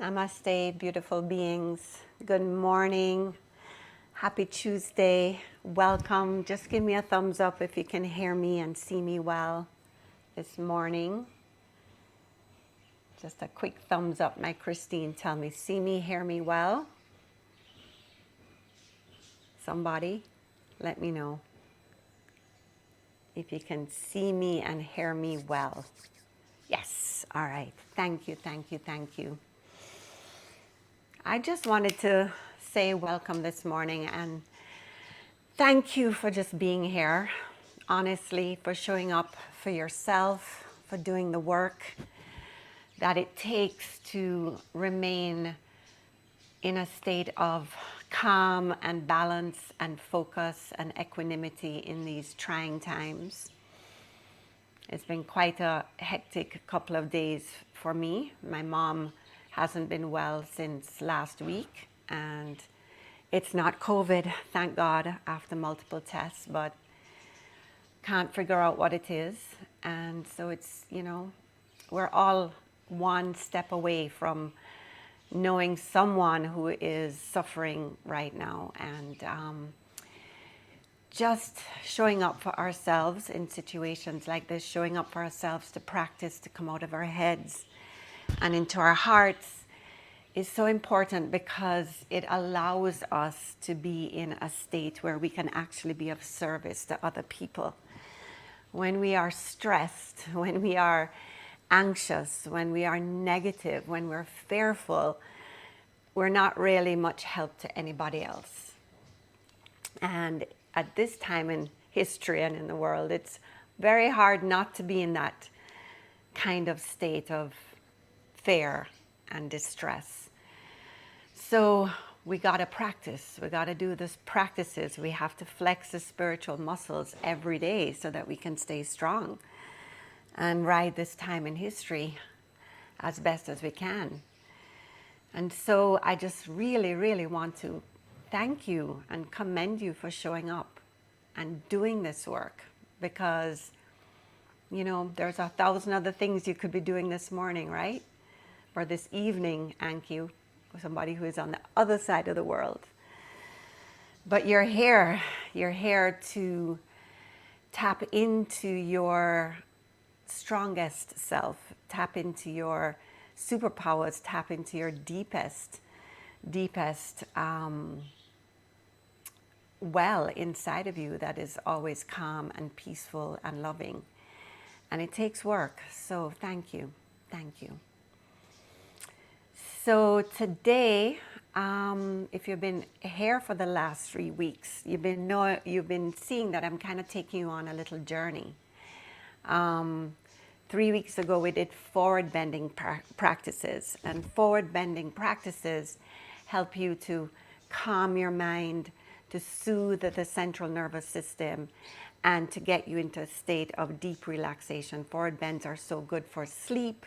Namaste, beautiful beings. Good morning. Happy Tuesday. Welcome. Just give me a thumbs up if you can hear me and see me well this morning. Just a quick thumbs up. My Christine, tell me, see me, hear me well? Somebody, let me know if you can see me and hear me well. Yes. All right. Thank you, thank you, thank you. I just wanted to say welcome this morning and thank you for just being here. Honestly, for showing up for yourself, for doing the work that it takes to remain in a state of calm and balance and focus and equanimity in these trying times. It's been quite a hectic couple of days for me. My mom hasn't been well since last week, and it's not COVID, thank God, after multiple tests, but can't figure out what it is. And so it's, we're all one step away from knowing someone who is suffering right now, and just showing up for ourselves in situations like this, showing up for ourselves to practice, to come out of our heads and into our hearts is so important because it allows us to be in a state where we can actually be of service to other people. When we are stressed, when we are anxious, when we are negative, when we're fearful, we're not really much help to anybody else. And at this time in history and in the world, it's very hard not to be in that kind of state of fear and distress. So we got to practice. We got to do these practices. We have to flex the spiritual muscles every day so that we can stay strong and ride this time in history as best as we can. And so I just really, really want to thank you and commend you for showing up and doing this work, because there's 1,000 other things you could be doing this morning, right? Or this evening, Anki, somebody who is on the other side of the world. But you're here to tap into your strongest self, tap into your superpowers, tap into your deepest well inside of you that is always calm and peaceful and loving. And it takes work. So thank you. So today, if you've been here for the last 3 weeks, you've been seeing that I'm kind of taking you on a little journey. 3 weeks ago, we did forward bending practices, and forward bending practices help you to calm your mind, to soothe the central nervous system, and to get you into a state of deep relaxation. Forward bends are so good for sleep.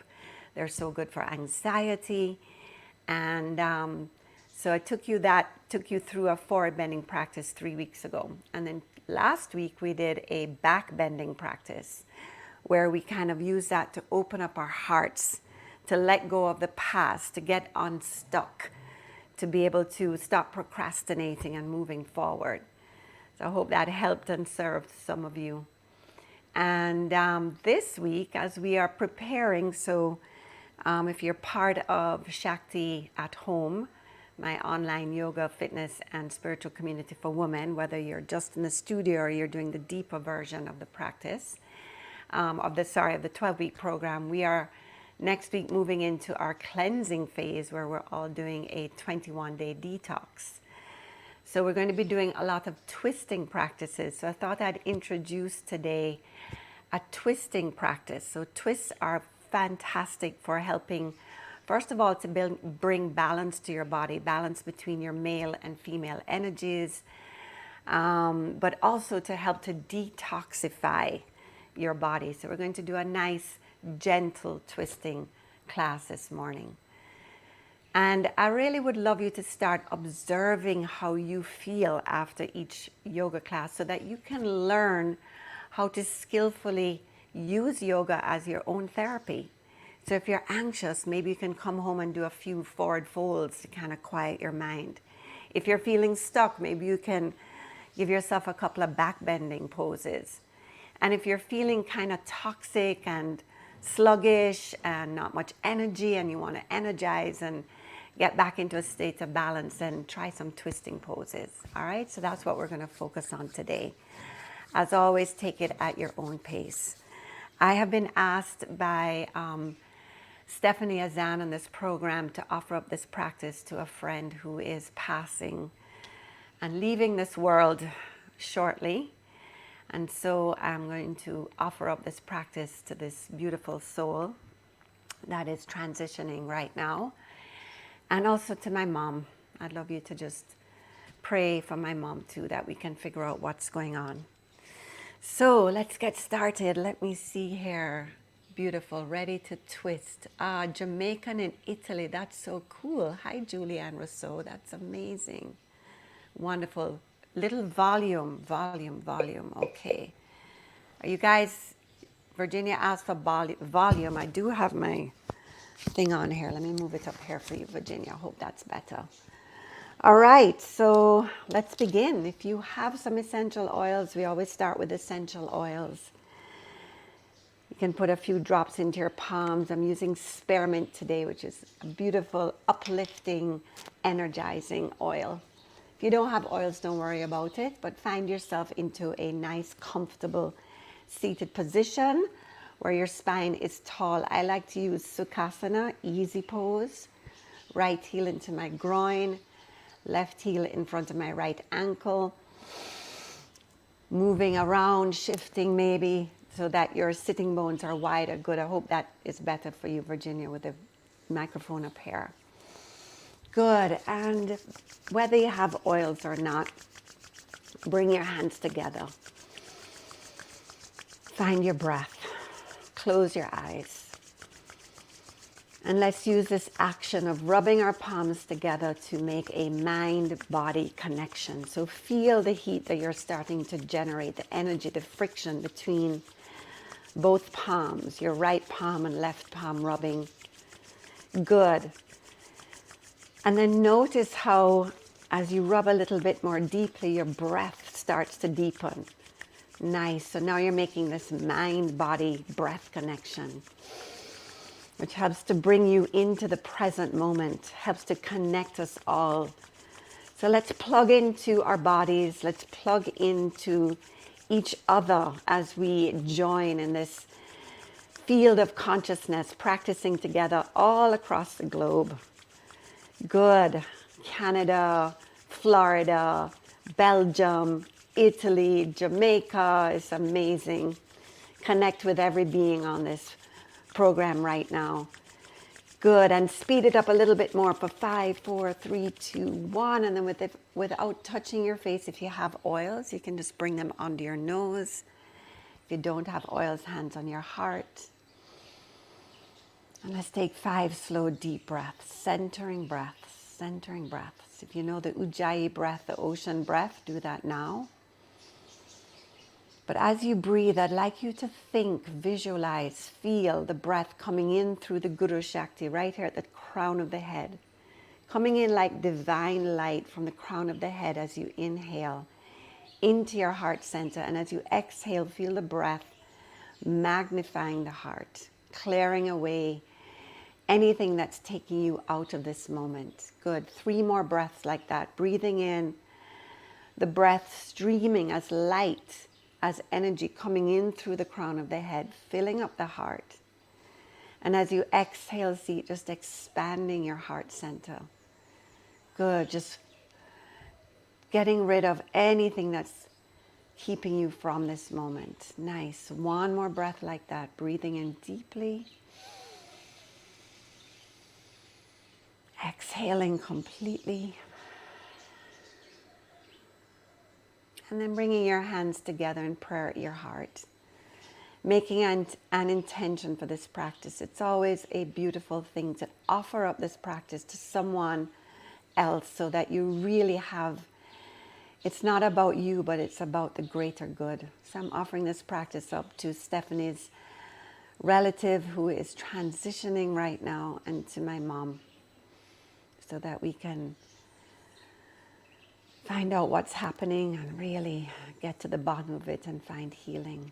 They're so good for anxiety. And so I took you through a forward bending practice 3 weeks ago. And then last week we did a back bending practice where we kind of use that to open up our hearts, to let go of the past, to get unstuck, to be able to stop procrastinating and moving forward. So I hope that helped and served some of you. And this week, as we are preparing, if you're part of Shakti at Home, my online yoga, fitness, and spiritual community for women, whether you're just in the studio or you're doing the deeper version of the practice, of the 12-week program, we are next week moving into our cleansing phase where we're all doing a 21-day detox. So we're going to be doing a lot of twisting practices. So I thought I'd introduce today a twisting practice. So twists are fantastic for helping, first of all, to bring balance to your body, balance between your male and female energies, but also to help to detoxify your body. So we're going to do a nice, gentle twisting class this morning. And I really would love you to start observing how you feel after each yoga class so that you can learn how to skillfully use yoga as your own therapy. So if you're anxious, maybe you can come home and do a few forward folds to kind of quiet your mind. If you're feeling stuck, maybe you can give yourself a couple of back bending poses. And if you're feeling kind of toxic and sluggish and not much energy and you want to energize and get back into a state of balance, then try some twisting poses. All right, so that's what we're going to focus on today. As always, take it at your own pace. I have been asked by Stephanie Azan in this program to offer up this practice to a friend who is passing and leaving this world shortly. And so I'm going to offer up this practice to this beautiful soul that is transitioning right now. And also to my mom. I'd love you to just pray for my mom too, that we can figure out what's going on. So let's get started. Let me see here. Beautiful, ready to twist. Jamaican in Italy, that's so cool. Hi, Julianne Rousseau, that's amazing. Wonderful. Little volume. Okay. Are you guys, Virginia asked for volume. I do have my thing on here. Let me move it up here for you, Virginia. I hope that's better. All right, so let's begin. If you have some essential oils, we always start with essential oils. You can put a few drops into your palms. I'm using spearmint today, which is a beautiful, uplifting, energizing oil. If you don't have oils, don't worry about it, but find yourself into a nice, comfortable seated position where your spine is tall. I like to use Sukhasana, easy pose. Right heel into my groin, left heel in front of my right ankle. Moving around, shifting maybe so that your sitting bones are wider. Good, I hope that is better for you, Virginia, with the microphone up here. Good, and whether you have oils or not, bring your hands together. Find your breath. Close your eyes. And let's use this action of rubbing our palms together to make a mind-body connection. So feel the heat that you're starting to generate, the energy, the friction between both palms, your right palm and left palm rubbing. Good. And then notice how, as you rub a little bit more deeply, your breath starts to deepen. Nice. So now you're making this mind-body breath connection, which helps to bring you into the present moment, helps to connect us all. So let's plug into our bodies. Let's plug into each other as we join in this field of consciousness, practicing together all across the globe. Good. Canada, Florida, Belgium, Italy, Jamaica is amazing. Connect with every being on this program right now. Good. And speed it up a little bit more for 5, 4, 3, 2, 1. And then without touching your face, if you have oils, you can just bring them under your nose. If you don't have oils, hands on your heart. And let's take 5 slow, deep breaths, centering breaths, centering breaths. If you know the Ujjayi breath, the ocean breath, do that now. But as you breathe, I'd like you to think, visualize, feel the breath coming in through the Guru Shakti right here at the crown of the head. Coming in like divine light from the crown of the head as you inhale into your heart center. And as you exhale, feel the breath magnifying the heart, clearing away anything that's taking you out of this moment. Good. 3 more breaths like that. Breathing in, the breath streaming as light, as energy coming in through the crown of the head, filling up the heart. And as you exhale, see it just expanding your heart center. Good. Just getting rid of anything that's keeping you from this moment. Nice. 1 more breath like that. Breathing in deeply. Exhaling completely. And then bringing your hands together in prayer at your heart. Making an intention for this practice. It's always a beautiful thing to offer up this practice to someone else so that you really have, it's not about you, but it's about the greater good. So I'm offering this practice up to Stephanie's relative who is transitioning right now, and to my mom, so that we can find out what's happening and really get to the bottom of it and find healing.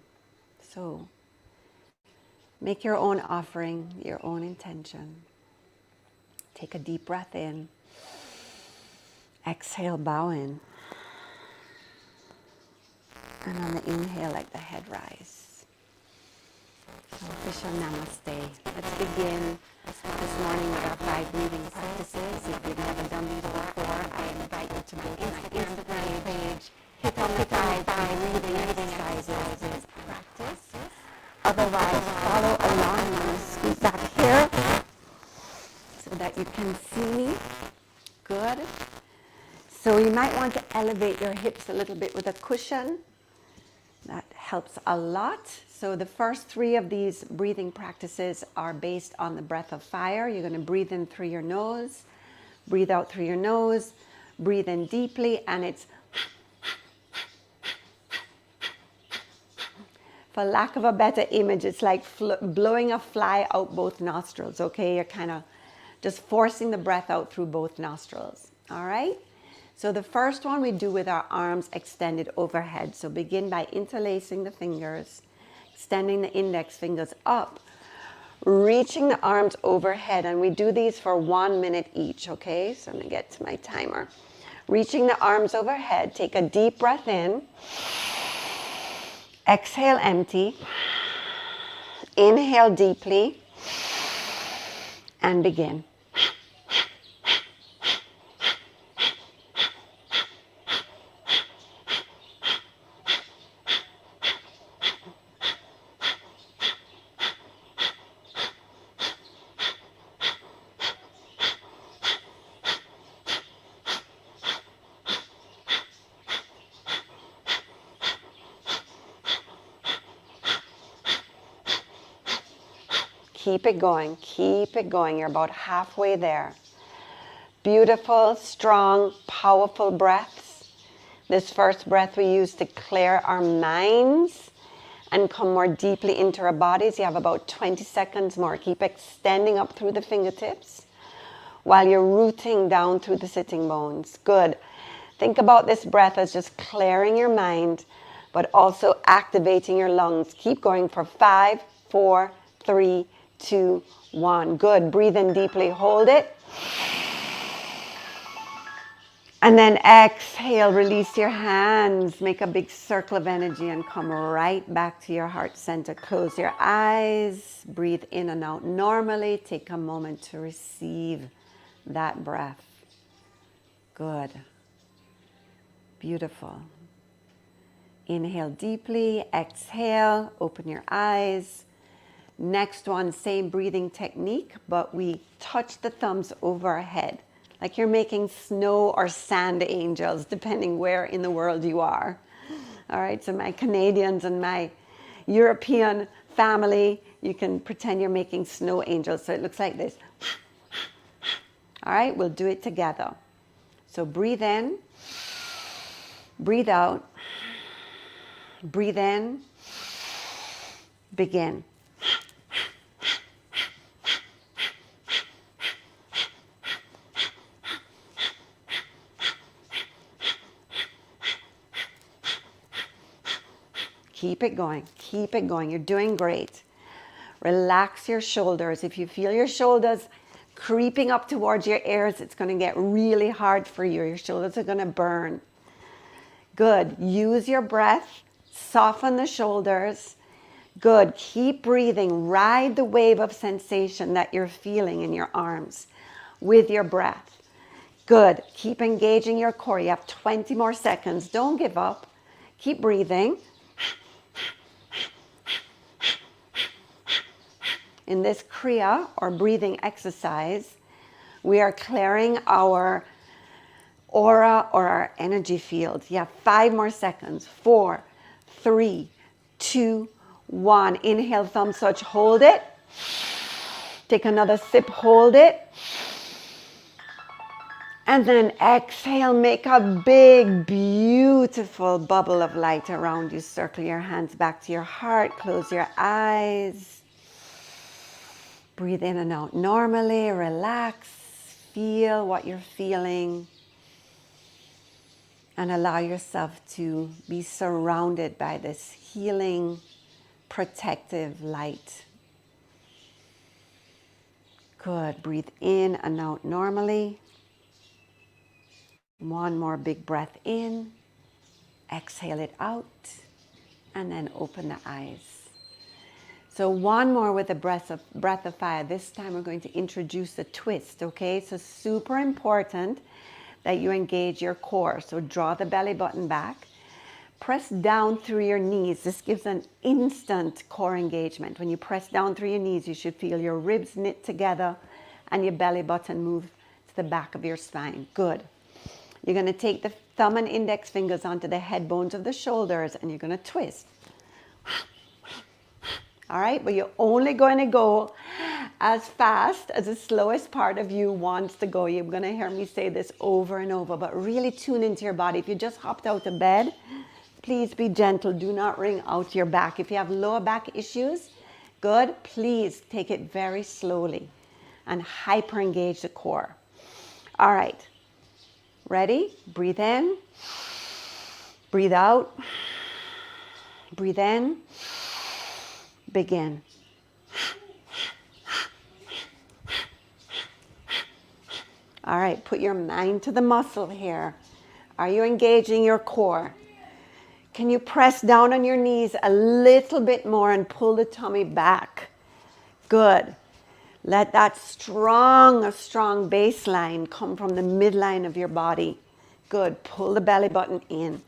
So make your own offering, your own intention. Take a deep breath in. Exhale, bow in. And on the inhale, let the head rise. So official namaste. Let's begin this morning with our 5 breathing practices. If you've never done these before, I invite you to go to my Instagram page, hit on the 5 breathing exercises, practice. Otherwise, follow along. I'm going to scoot back here so that you can see me. Good. So you might want to elevate your hips a little bit with a cushion. That helps a lot. So the first 3 of these breathing practices are based on the breath of fire. You're going to breathe in through your nose, breathe out through your nose, breathe in deeply, and it's, for lack of a better image, it's like blowing a fly out both nostrils, okay? You're kind of just forcing the breath out through both nostrils, all right? So the first one we do with our arms extended overhead. So begin by interlacing the fingers, extending the index fingers up, reaching the arms overhead. And we do these for 1 minute each, okay? So I'm gonna get to my timer. Reaching the arms overhead, take a deep breath in. Exhale, empty. Inhale deeply. And begin. Keep it going, keep it going. You're about halfway there. Beautiful, strong, powerful breaths. This first breath we use to clear our minds and come more deeply into our bodies. You have about 20 seconds more. Keep extending up through the fingertips while you're rooting down through the sitting bones. Good. Think about this breath as just clearing your mind, but also activating your lungs. Keep going for 5, 4, 3, 2, 1. Good. Breathe in deeply. Hold it. And then exhale. Release your hands. Make a big circle of energy and come right back to your heart center. Close your eyes. Breathe in and out normally. Take a moment to receive that breath. Good. Beautiful. Inhale deeply. Exhale. Open your eyes. Next one, same breathing technique, but we touch the thumbs over our head, like you're making snow or sand angels, depending where in the world you are. All right, so my Canadians and my European family, you can pretend you're making snow angels. So it looks like this. All right, we'll do it together. So breathe in, breathe out, breathe in, begin. Keep it going. Keep it going. You're doing great. Relax your shoulders. If you feel your shoulders creeping up towards your ears, it's going to get really hard for you. Your shoulders are going to burn. Good. Use your breath. Soften the shoulders. Good. Keep breathing. Ride the wave of sensation that you're feeling in your arms with your breath. Good. Keep engaging your core. You have 20 more seconds. Don't give up. Keep breathing. In this Kriya, or breathing exercise, we are clearing our aura or our energy field. You have 5 more seconds. 4, 3, 2, 1. Inhale, thumb touch, hold it. Take another sip, hold it. And then exhale, make a big, beautiful bubble of light around you. Circle your hands back to your heart. Close your eyes. Breathe in and out normally, relax, feel what you're feeling, and allow yourself to be surrounded by this healing, protective light. Good. Breathe in and out normally. One more big breath in. Exhale it out. And then open the eyes. So one more with a breath of fire. This time we're going to introduce a twist, okay? So super important that you engage your core. So draw the belly button back. Press down through your knees. This gives an instant core engagement. When you press down through your knees, you should feel your ribs knit together and your belly button move to the back of your spine. Good. You're going to take the thumb and index fingers onto the head bones of the shoulders and you're going to twist. All right, but you're only going to go as fast as the slowest part of you wants to go. You're going to hear me say this over and over, but really tune into your body. If you just hopped out of bed, please be gentle. Do not wring out your back. If you have lower back issues, good, please take it very slowly and hyper engage the core. All right, ready? Breathe in, breathe out, breathe in. Begin. All right, put your mind to the muscle here. Are you engaging your core? Can you press down on your knees a little bit more and pull the tummy back? Good. Let that strong baseline come from the midline of your body. Good. Pull the belly button in.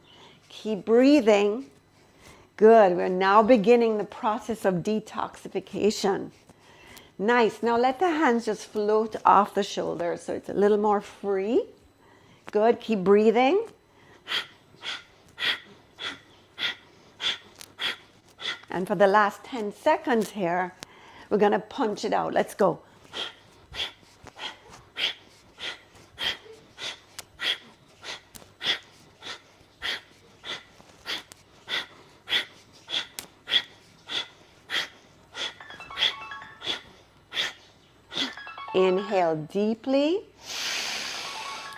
Keep breathing. Good. We're now beginning the process of detoxification. Nice. Now let the hands just float off the shoulders so it's a little more free. Good. Keep breathing. And for the last 10 seconds here, we're going to punch it out. Let's go. Inhale deeply.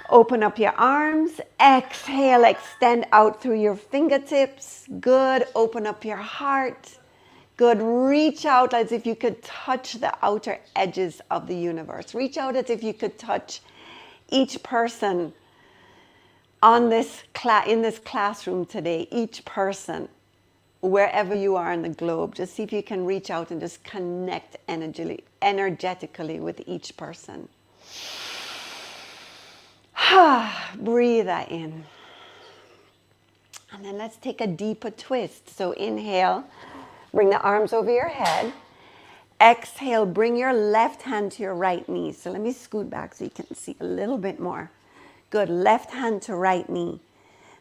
Open up your arms. Exhale, extend out through your fingertips. Good. Open up your heart. Good. Reach out as if you could touch the outer edges of the universe. Reach out as if you could touch each person in this classroom today. Each person, wherever you are in the globe. Just see if you can reach out and just connect energetically with each person. Breathe that in. And then let's take a deeper twist. So inhale, bring the arms over your head. Exhale, bring your left hand to your right knee. So let me scoot back so you can see a little bit more. Good, left hand to right knee.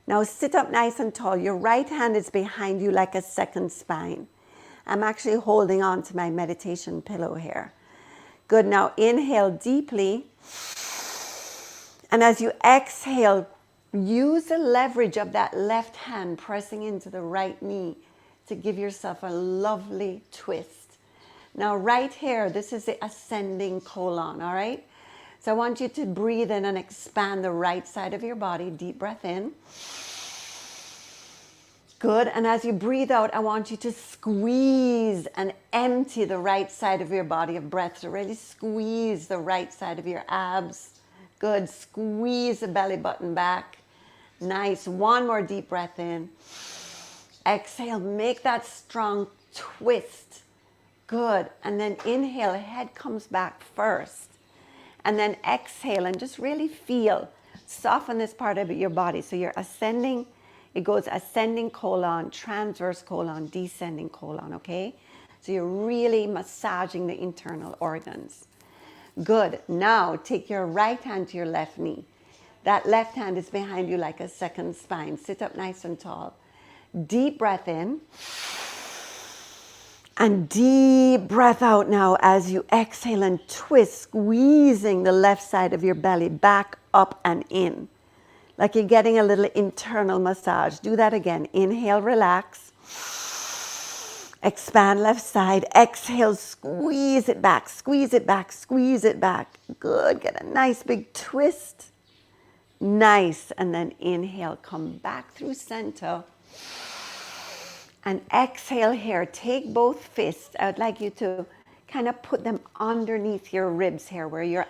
Now sit up nice and tall. Your right hand is behind you like a second spine. I'm actually holding on to my meditation pillow here. Good, now inhale deeply. And as you exhale, use the leverage of that left hand pressing into the right knee to give yourself a lovely twist. Now right here, this is the ascending colon, all right? So I want you to breathe in and expand the right side of your body. Deep breath in. Good, and as you breathe out, I want you to squeeze and empty the right side of your body of breath. So really squeeze the right side of your abs. Good, squeeze the belly button back. Nice, one more deep breath in. Exhale, make that strong twist. Good, and then inhale, head comes back first. And then exhale and just really feel, soften this part of your body. So you're ascending, it goes ascending colon, transverse colon, descending colon, okay? So you're really massaging the internal organs. Good. Now take your right hand to your left knee. That left hand is behind you like a second spine. Sit up nice and tall. Deep breath in. And deep breath out now as you exhale and twist, squeezing the left side of your belly back, up and in. Like you're getting a little internal massage. Do that again. Inhale, relax. Expand left side. Exhale, squeeze it back, squeeze it back, squeeze it back. Good. Get a nice big twist. Nice. And then inhale, come back through center. And exhale here. Take both fists. I would like you to kind of put them underneath your ribs here where your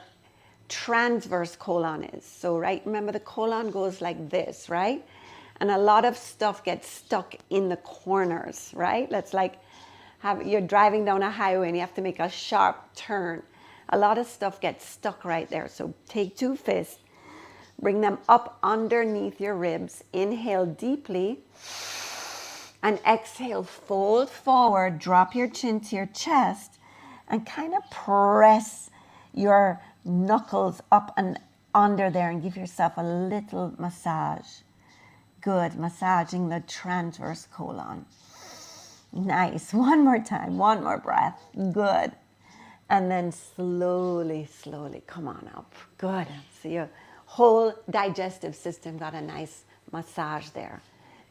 transverse colon is. So, right, remember the colon goes like this, right? And a lot of stuff gets stuck in the corners, right? Let's like you're driving down a highway and you have to make a sharp turn. A lot of stuff gets stuck right there. So take two fists, bring them up underneath your ribs. Inhale deeply and exhale, fold forward, drop your chin to your chest and kind of press your knuckles up and under there and give yourself a little massage. Good, massaging the transverse colon. Nice, one more time, one more breath, good. And then slowly, slowly come on up, good. So your whole digestive system got a nice massage there.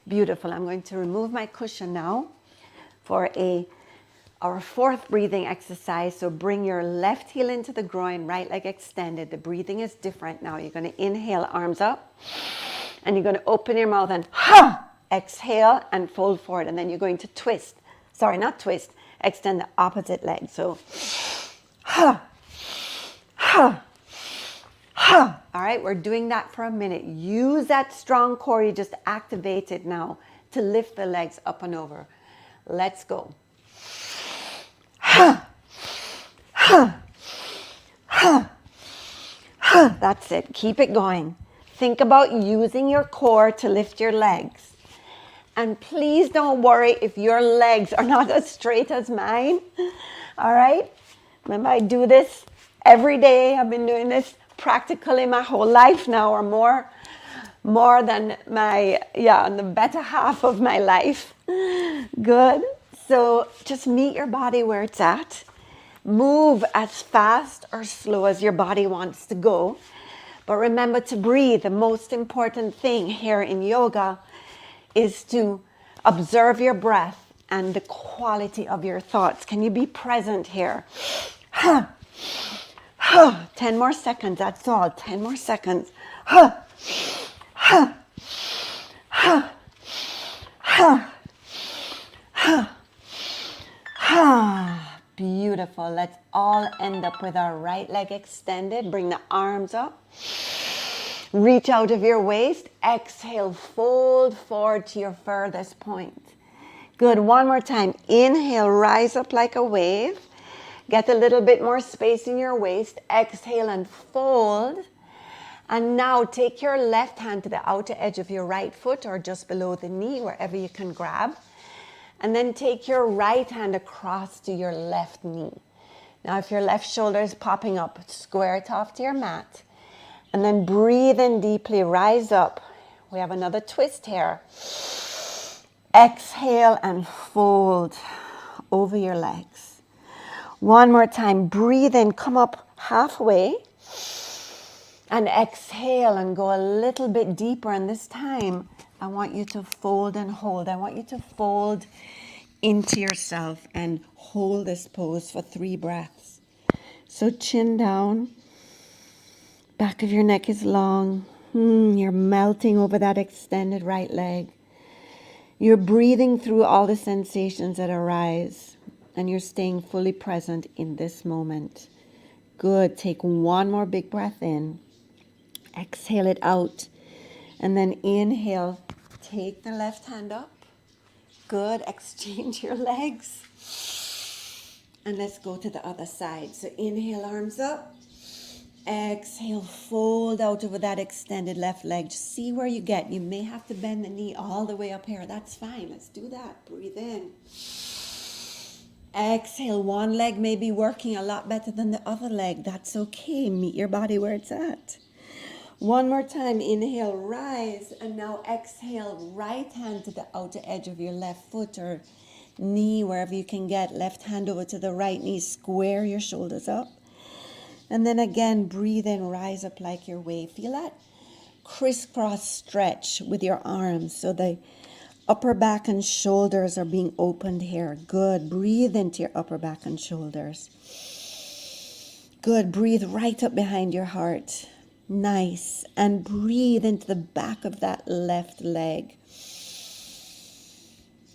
Beautiful, I'm going to remove my cushion now for our fourth breathing exercise. So bring your left heel into the groin, right leg extended. The breathing is different now. You're going to inhale, arms up, and you're going to open your mouth and exhale and fold forward. And then you're going to twist. Sorry, not twist. Extend the opposite leg. So all right, we're doing that for a minute. Use that strong core you just activated now to lift the legs up and over. Let's go. That's it. Keep it going. Think about using your core to lift your legs. And please don't worry if your legs are not as straight as mine. All right? Remember, I do this every day. I've been doing this practically my whole life now, or more than on the better half of my life. Good. So just meet your body where it's at. Move as fast or slow as your body wants to go. But remember to breathe. The most important thing here in yoga is to observe your breath and the quality of your thoughts. Can you be present here? 10 more seconds, that's all. 10 more seconds. Beautiful. Let's all end up with our right leg extended. Bring the arms up. Reach out of your waist. Exhale, fold forward to your furthest point. Good. One more time. Inhale, rise up like a wave. Get a little bit more space in your waist. Exhale and fold. And now take your left hand to the outer edge of your right foot or just below the knee, wherever you can grab. And then take your right hand across to your left knee. Now, if your left shoulder is popping up, square it off to your mat. And then breathe in deeply, rise up. We have another twist here. Exhale and fold over your legs. One more time, breathe in, come up halfway. And exhale and go a little bit deeper. And this time, I want you to fold and hold. I want you to fold into yourself and hold this pose for 3 breaths. So chin down. Back of your neck is long. You're melting over that extended right leg. You're breathing through all the sensations that arise. And you're staying fully present in this moment. Good. Take one more big breath in. Exhale it out. And then inhale. Take the left hand up. Good. Exchange your legs. And let's go to the other side. So inhale, arms up. Exhale, fold out over that extended left leg. Just see where you get. You may have to bend the knee all the way up here. That's fine. Let's do that. Breathe in. Exhale. One leg may be working a lot better than the other leg. That's okay. Meet your body where it's at. One more time. Inhale, rise. And now exhale, right hand to the outer edge of your left foot or knee, wherever you can get. Left hand over to the right knee. Square your shoulders up. And then again, breathe in, rise up like your wave. Feel that crisscross stretch with your arms. So the Upper back and shoulders are being opened here. Good. Breathe into your upper back and shoulders. Good. Breathe right up behind your heart. Nice. And breathe into the back of that left leg.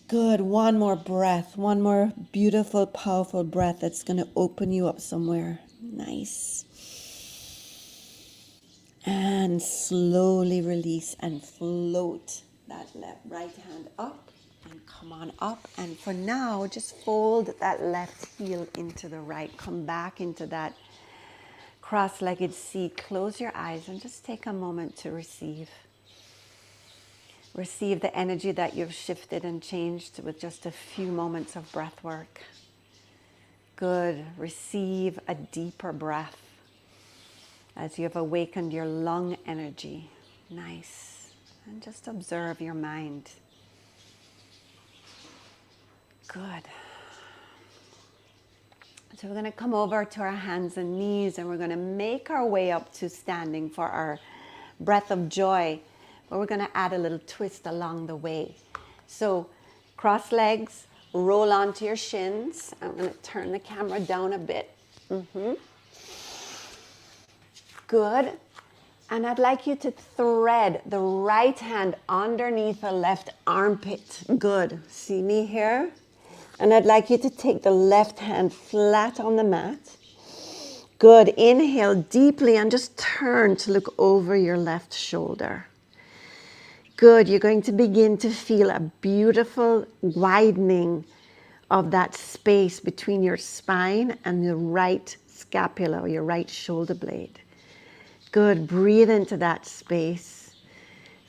Good. One more breath. One more beautiful, powerful breath that's going to open you up somewhere. Nice. And slowly release and float that right hand up and come on up. And for now, just fold that left heel into the right. Come back into that cross-legged seat. Close your eyes and just take a moment to receive. Receive the energy that you've shifted and changed with just a few moments of breath work. Good. Receive a deeper breath as you have awakened your lung energy. Nice. And just observe your mind. Good. So we're going to come over to our hands and knees and we're going to make our way up to standing for our breath of joy. But we're going to add a little twist along the way. So cross legs, roll onto your shins. I'm going to turn the camera down a bit. Good. And I'd like you to thread the right hand underneath the left armpit. Good. See me here? And I'd like you to take the left hand flat on the mat. Good. Inhale deeply and just turn to look over your left shoulder. Good. You're going to begin to feel a beautiful widening of that space between your spine and the right scapula, or your right shoulder blade. Good. Breathe into that space.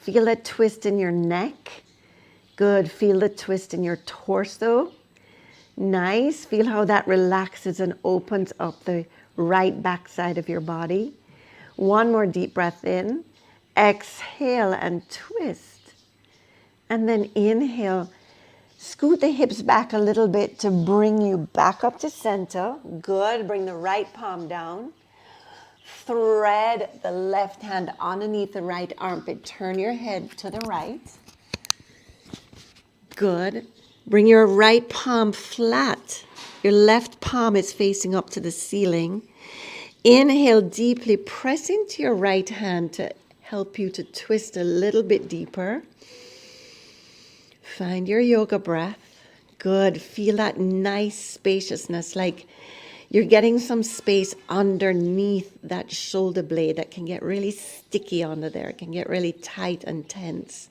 Feel a twist in your neck. Good. Feel the twist in your torso. Nice. Feel how that relaxes and opens up the right backside of your body. One more deep breath in. Exhale and twist. And then inhale. Scoot the hips back a little bit to bring you back up to center. Good. Bring the right palm down. Thread the left hand underneath the right armpit. Turn your head to the right. Good. Bring your right palm flat. Your left palm is facing up to the ceiling. Inhale deeply. Press into your right hand to help you to twist a little bit deeper. Find your yoga breath. Good. Feel that nice spaciousness, like you're getting some space underneath that shoulder blade that can get really sticky under there. It can get really tight and tense.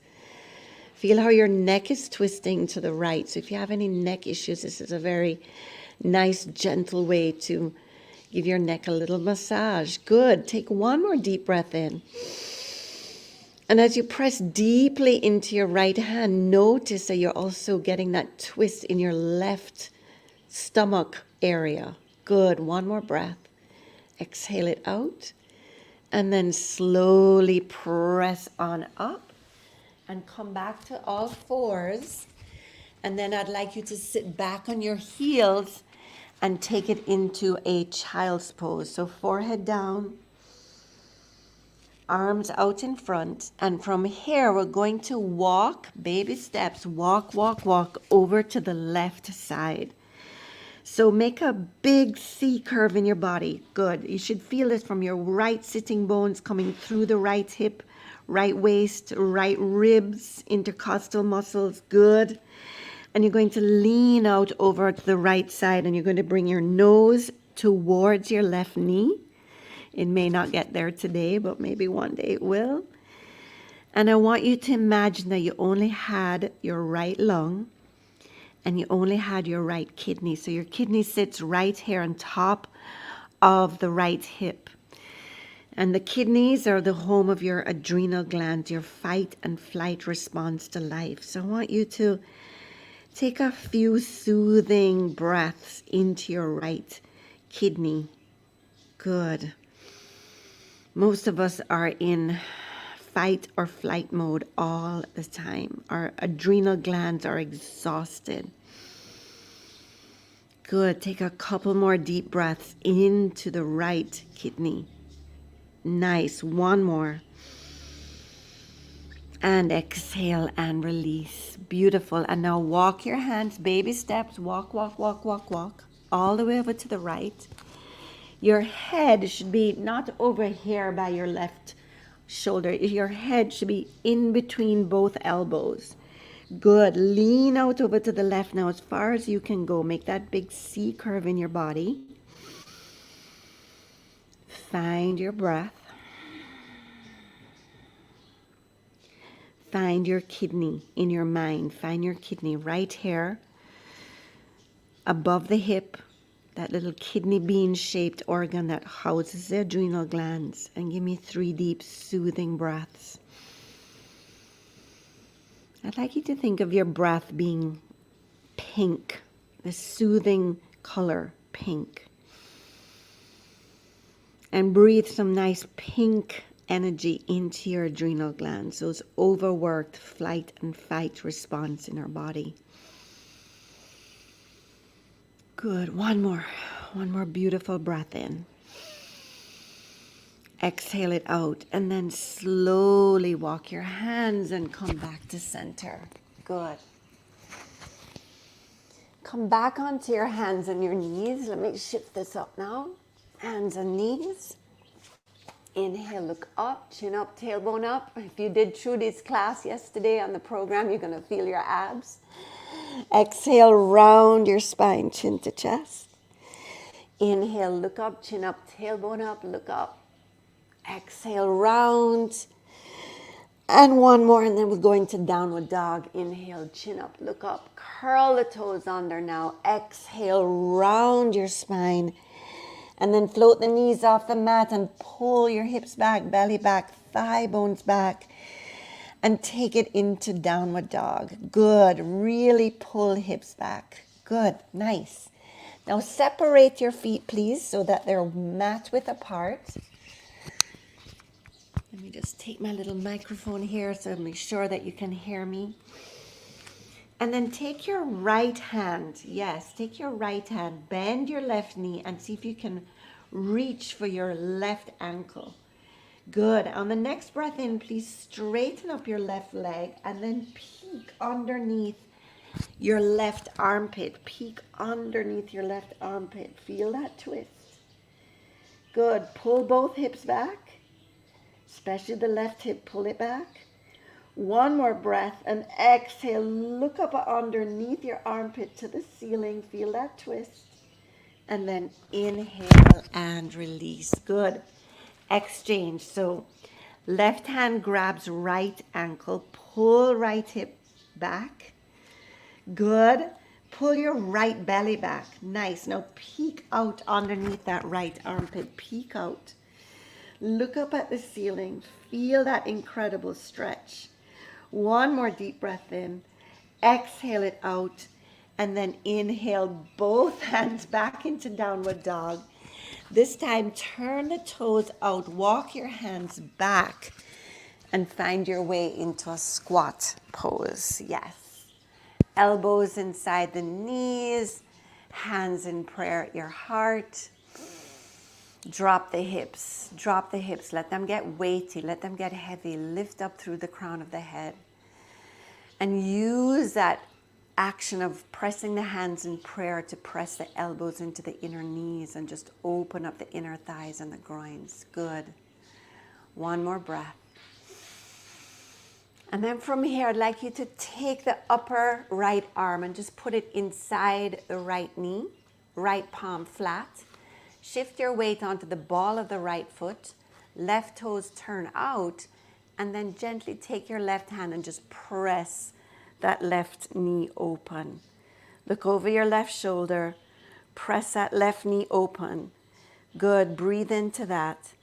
Feel how your neck is twisting to the right. So if you have any neck issues, this is a very nice, gentle way to give your neck a little massage. Good. Take one more deep breath in. And as you press deeply into your right hand, notice that you're also getting that twist in your left stomach area. Good. One more breath. Exhale it out. And then slowly press on up and come back to all fours. And then I'd like you to sit back on your heels and take it into a child's pose. So forehead down, arms out in front. And from here, we're going to walk, baby steps, walk, walk, walk over to the left side. So make a big C curve in your body. Good. You should feel this from your right sitting bones coming through the right hip, right waist, right ribs, intercostal muscles. Good. And you're going to lean out over to the right side and you're going to bring your nose towards your left knee. It may not get there today, but maybe one day it will. And I want you to imagine that you only had your right lung and you only had your right kidney. So your kidney sits right here on top of the right hip. And the kidneys are the home of your adrenal glands, your fight and flight response to life. So I want you to take a few soothing breaths into your right kidney. Good. Most of us are in fight or flight mode all the time. Our adrenal glands are exhausted. Good. Take a couple more deep breaths into the right kidney. Nice. One more. And exhale and release. Beautiful. And now walk your hands, baby steps. Walk, walk, walk, walk, walk. All the way over to the right. Your head should be not over here by your left shoulder. Your head should be in between both elbows. Good. Lean out over to the left now as far as you can go. Make that big C curve in your body. Find your breath. Find your kidney in your mind. Find your kidney right here above the hip, that little kidney bean shaped organ that houses the adrenal glands. And give me 3 deep soothing breaths. I'd like you to think of your breath being pink, the soothing color pink. And breathe some nice pink energy into your adrenal glands, those overworked flight and fight response in our body. Good. One more beautiful breath in. Exhale it out, and then slowly walk your hands and come back to center. Good. Come back onto your hands and your knees. Let me shift this up now. Hands and knees. Inhale, look up, chin up, tailbone up. If you did Trudy's class yesterday on the program, you're going to feel your abs. Exhale, round your spine, chin to chest. Inhale, look up, chin up, tailbone up, look up. Exhale, round. And one more, and then we're going to downward dog. Inhale, chin up, look up. Curl the toes under now. Exhale, round your spine. And then float the knees off the mat and pull your hips back, belly back, thigh bones back. And take it into downward dog. Good. Really pull hips back. Good. Nice. Now separate your feet, please, so that they're mat width apart. Let me just take my little microphone here so make sure that you can hear me. And then take your right hand, yes, take your right hand, bend your left knee and see if you can reach for your left ankle. Good. On the next breath in, please straighten up your left leg and then peek underneath your left armpit. Peek underneath your left armpit. Feel that twist. Good. Pull both hips back, especially the left hip, pull it back. One more breath and exhale. Look up underneath your armpit to the ceiling. Feel that twist. And then inhale and release. Good. Exchange. So left hand grabs right ankle. Pull right hip back. Good. Pull your right belly back. Nice. Now peek out underneath that right armpit. Peek out. Look up at the ceiling. Feel that incredible stretch. One more deep breath in. Exhale it out. And then inhale both hands back into downward dog. This time, turn the toes out. Walk your hands back. And find your way into a squat pose. Yes. Elbows inside the knees. Hands in prayer at your heart. Drop the hips, let them get weighty, let them get heavy, lift up through the crown of the head. And use that action of pressing the hands in prayer to press the elbows into the inner knees and just open up the inner thighs and the groins. Good. One more breath. And then from here, I'd like you to take the upper right arm and just put it inside the right knee, right palm flat. Shift your weight onto the ball of the right foot, left toes turn out, and then gently take your left hand and just press that left knee open. Look over your left shoulder, press that left knee open. Good, breathe into that.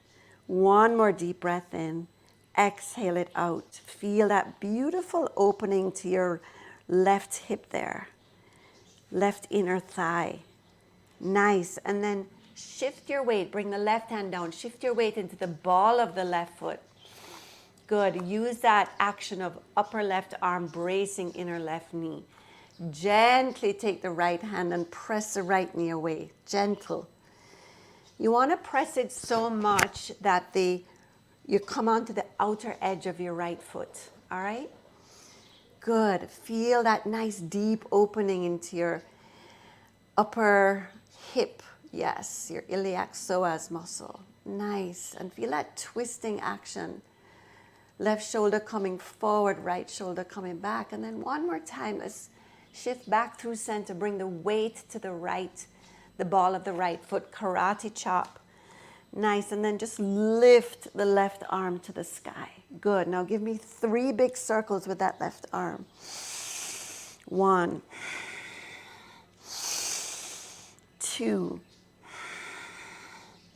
One more deep breath in, exhale it out. Feel that beautiful opening to your left hip there, left inner thigh. Nice, and then shift your weight, bring the left hand down, shift your weight into the ball of the left foot. Good, use that action of upper left arm bracing inner left knee. Gently take the right hand and press the right knee away, gentle. You want to press it so much that you come onto the outer edge of your right foot. all right? Good. Feel that nice deep opening into your upper hip. Yes, your iliac psoas muscle. Nice. And feel that twisting action. Left shoulder coming forward, right shoulder coming back. And then one more time, let's shift back through center. Bring the weight to the right, the ball of the right foot. Karate chop. Nice. And then just lift the left arm to the sky. Good. Now give me 3 big circles with that left arm. 1, 2,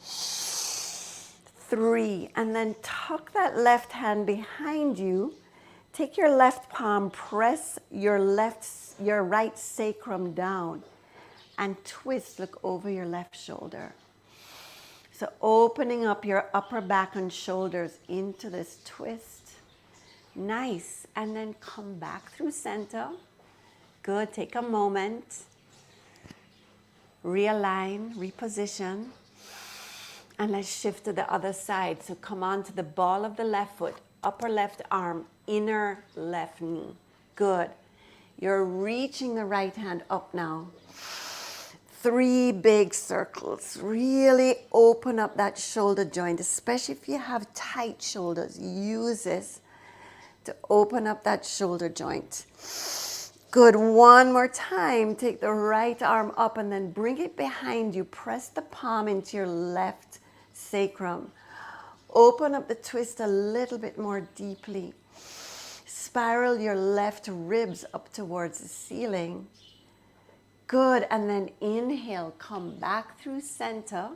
3. And then tuck that left hand behind you. Take your left palm, press your right sacrum down, and twist. Look over your left shoulder. So opening up your upper back and shoulders into this twist. Nice. And then come back through center. Good. Take a moment. Realign, reposition. And let's shift to the other side. So come on to the ball of the left foot, upper left arm, inner left knee. Good. You're reaching the right hand up now. 3 big circles. Really open up that shoulder joint, especially if you have tight shoulders. Use this to open up that shoulder joint. Good. One more time. Take the right arm up and then bring it behind you. Press the palm into your left sacrum. Open up the twist a little bit more deeply. Spiral your left ribs up towards the ceiling. Good. And then inhale, come back through center.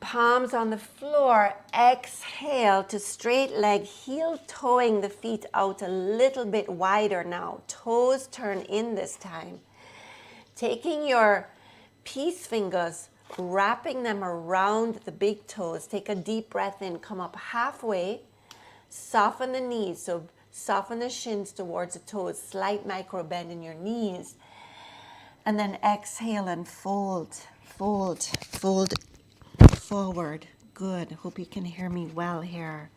Palms on the floor. Exhale to straight leg, heel toeing the feet out a little bit wider now. Toes turn in this time. Taking your peace fingers, wrapping them around the big toes. Take a deep breath in, come up halfway. Soften the knees, so soften the shins towards the toes. Slight micro bend in your knees. And then exhale and fold, fold, fold forward. Good. Hope you can hear me well here.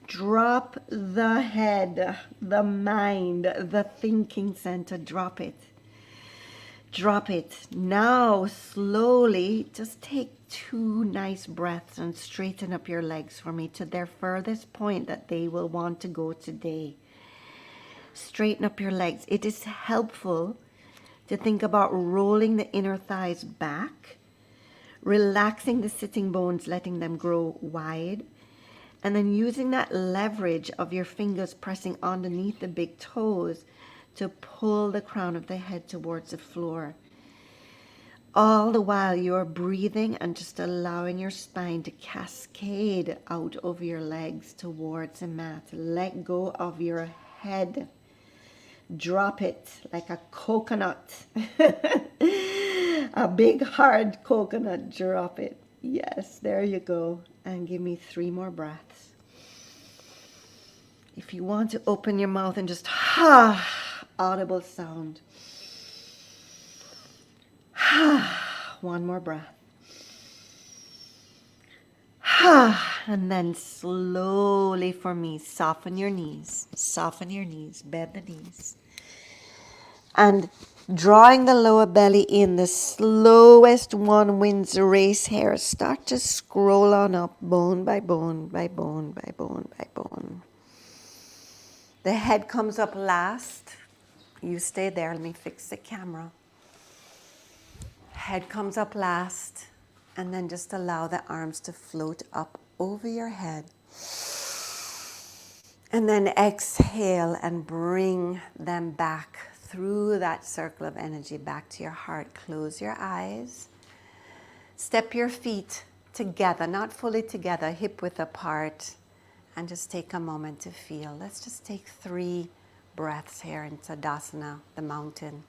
Drop the head, the mind, the thinking center. Drop it. Drop it. Now, slowly, just take 2 nice breaths and straighten up your legs for me to their furthest point that they will want to go today. Straighten up your legs. It is helpful to think about rolling the inner thighs back, relaxing the sitting bones, letting them grow wide, and then using that leverage of your fingers pressing underneath the big toes to pull the crown of the head towards the floor. All the while you're breathing and just allowing your spine to cascade out over your legs towards the mat. Let go of your head. Drop it like a coconut. A big hard coconut. Drop it. Yes, there you go. And give me 3 more breaths. If you want to open your mouth and just audible sound. 1 more breath. And then slowly for me, soften your knees, bend the knees. And drawing the lower belly in, the slowest one wins the race here. Start to scroll on up, bone by bone, by bone, by bone, by bone. The head comes up last. You stay there, let me fix the camera. Head comes up last. And then just allow the arms to float up over your head. And then exhale and bring them back through that circle of energy back to your heart. Close your eyes. Step your feet together, not fully together, hip width apart. And just take a moment to feel. Let's just take 3 breaths here in Tadasana, the mountain.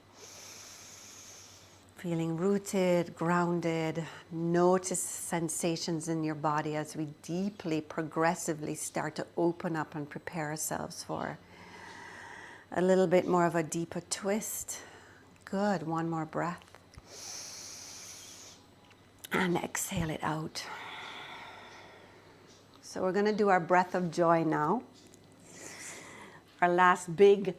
Feeling rooted, grounded. Notice sensations in your body as we deeply, progressively start to open up and prepare ourselves for a little bit more of a deeper twist. Good. 1 more breath. And exhale it out. So we're going to do our breath of joy now. our last big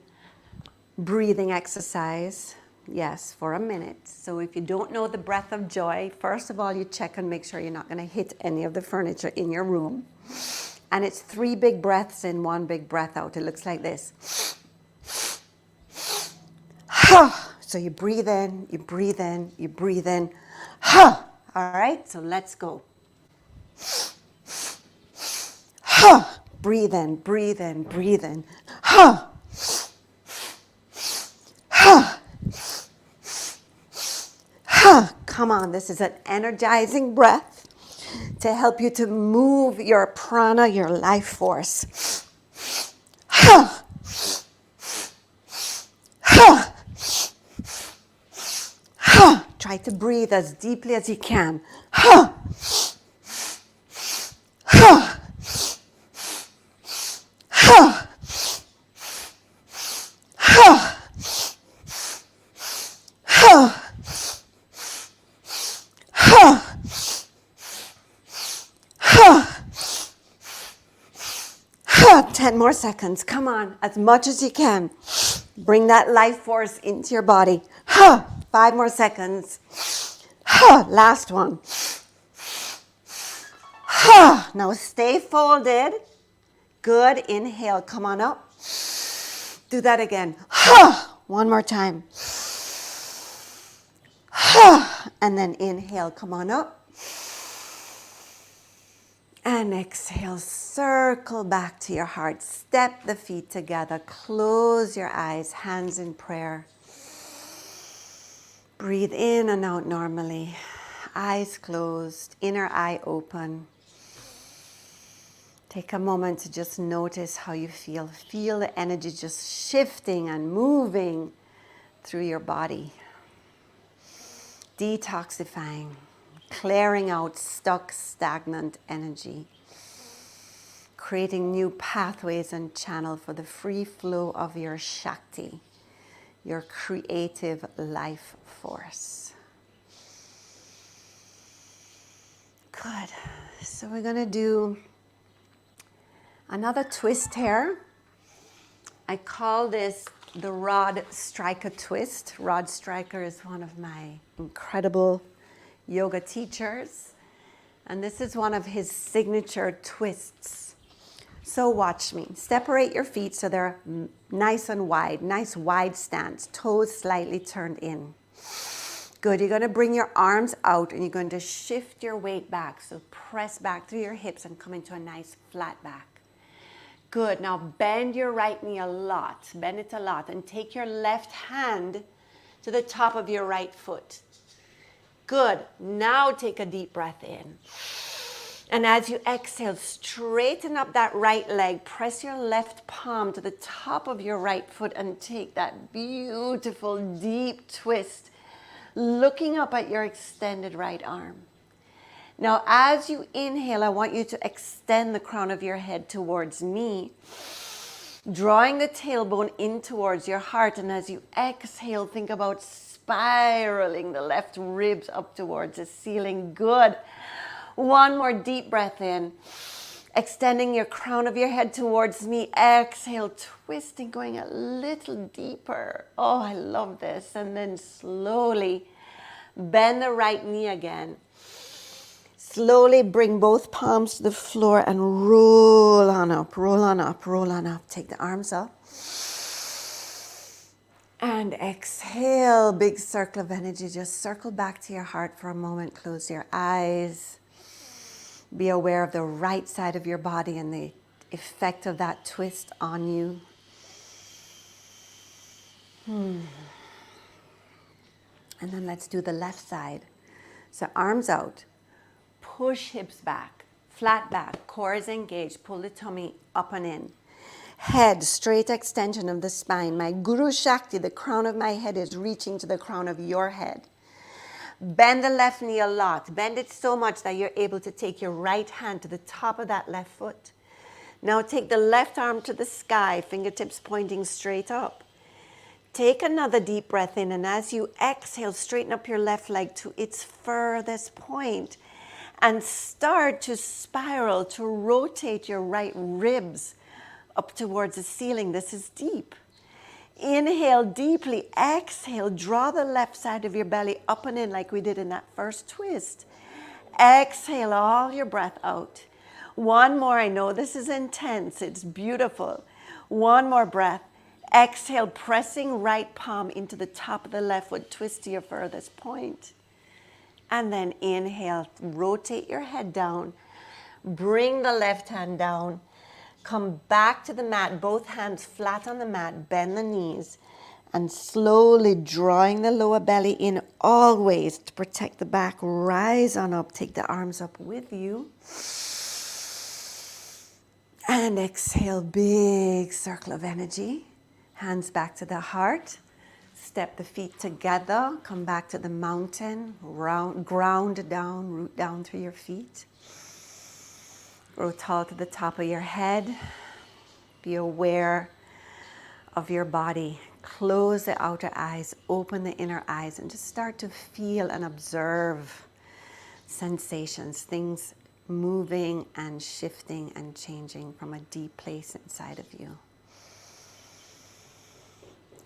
breathing exercise. Yes, for a minute. So if you don't know the breath of joy, first of all, you check and make sure you're not going to hit any of the furniture in your room. And it's 3 big breaths in, 1 big breath out. It looks like this. So you breathe in, you breathe in, you breathe in. All right, so let's go. Breathe in, breathe in, breathe in. Come on, this is an energizing breath to help you to move your prana, your life force. Try to breathe as deeply as you can. Ten more seconds. Come on, as much as you can. Bring that life force into your body. 5 more seconds. Last one. Now stay folded. Good. Inhale. Come on up. Do that again. One more time. And then inhale. Come on up. And exhale, circle back to your heart. Step the feet together. Close your eyes, hands in prayer. Breathe in and out normally. Eyes closed, inner eye open. Take a moment to just notice how you feel. Feel the energy just shifting and moving through your body. Detoxifying. Clearing out stuck, stagnant energy. Creating new pathways and channel for the free flow of your Shakti, your creative life force. Good. So we're going to do another twist here. I call this the Rod Stryker twist. Rod Stryker is one of my incredible yoga teachers, and this is one of his signature twists. So watch me. Separate your feet so they're nice and wide, nice wide stance, toes slightly turned in. Good. You're going to bring your arms out and you're going to shift your weight back. So press back through your hips and come into a nice flat back. Good. Now bend your right knee a lot. Bend it a lot and take your left hand to the top of your right foot. Good. Now take a deep breath in. And as you exhale, straighten up that right leg. Press your left palm to the top of your right foot and take that beautiful deep twist, looking up at your extended right arm. Now, as you inhale, I want you to extend the crown of your head towards me, drawing the tailbone in towards your heart. And as you exhale, think about spiraling the left ribs up towards the ceiling. Good. One more deep breath in, extending your crown of your head towards me. Exhale, twisting, going a little deeper. Oh, I love this. And then slowly bend the right knee again. Slowly bring both palms to the floor and roll on up, roll on up, roll on up. Take the arms up. And exhale, big circle of energy. Just circle back to your heart for a moment. Close your eyes. Be aware of the right side of your body and the effect of that twist on you. And then let's do the left side. So arms out. Push hips back. Flat back. Core is engaged. Pull the tummy up and in. Head, straight extension of the spine. My Guru Shakti, the crown of my head, is reaching to the crown of your head. Bend the left knee a lot. Bend it so much that you're able to take your right hand to the top of that left foot. Now take the left arm to the sky, fingertips pointing straight up. Take another deep breath in, and as you exhale, straighten up your left leg to its furthest point and start to spiral, to rotate your right ribs up towards the ceiling. This is deep. Inhale deeply. Exhale. Draw the left side of your belly up and in like we did in that first twist. Exhale all your breath out. One more. I know this is intense. It's beautiful. One more breath. Exhale, pressing right palm into the top of the left foot. Twist to your furthest point. And then inhale. Rotate your head down. Bring the left hand down. Come back to the mat, both hands flat on the mat, bend the knees, and slowly drawing the lower belly in always to protect the back. Rise on up, take the arms up with you. And exhale, big circle of energy. Hands back to the heart. Step the feet together, come back to the mountain, ground down, root down through your feet. Grow tall to the top of your head. Be aware of your body. Close the outer eyes, open the inner eyes, and just start to feel and observe sensations, things moving and shifting and changing from a deep place inside of you.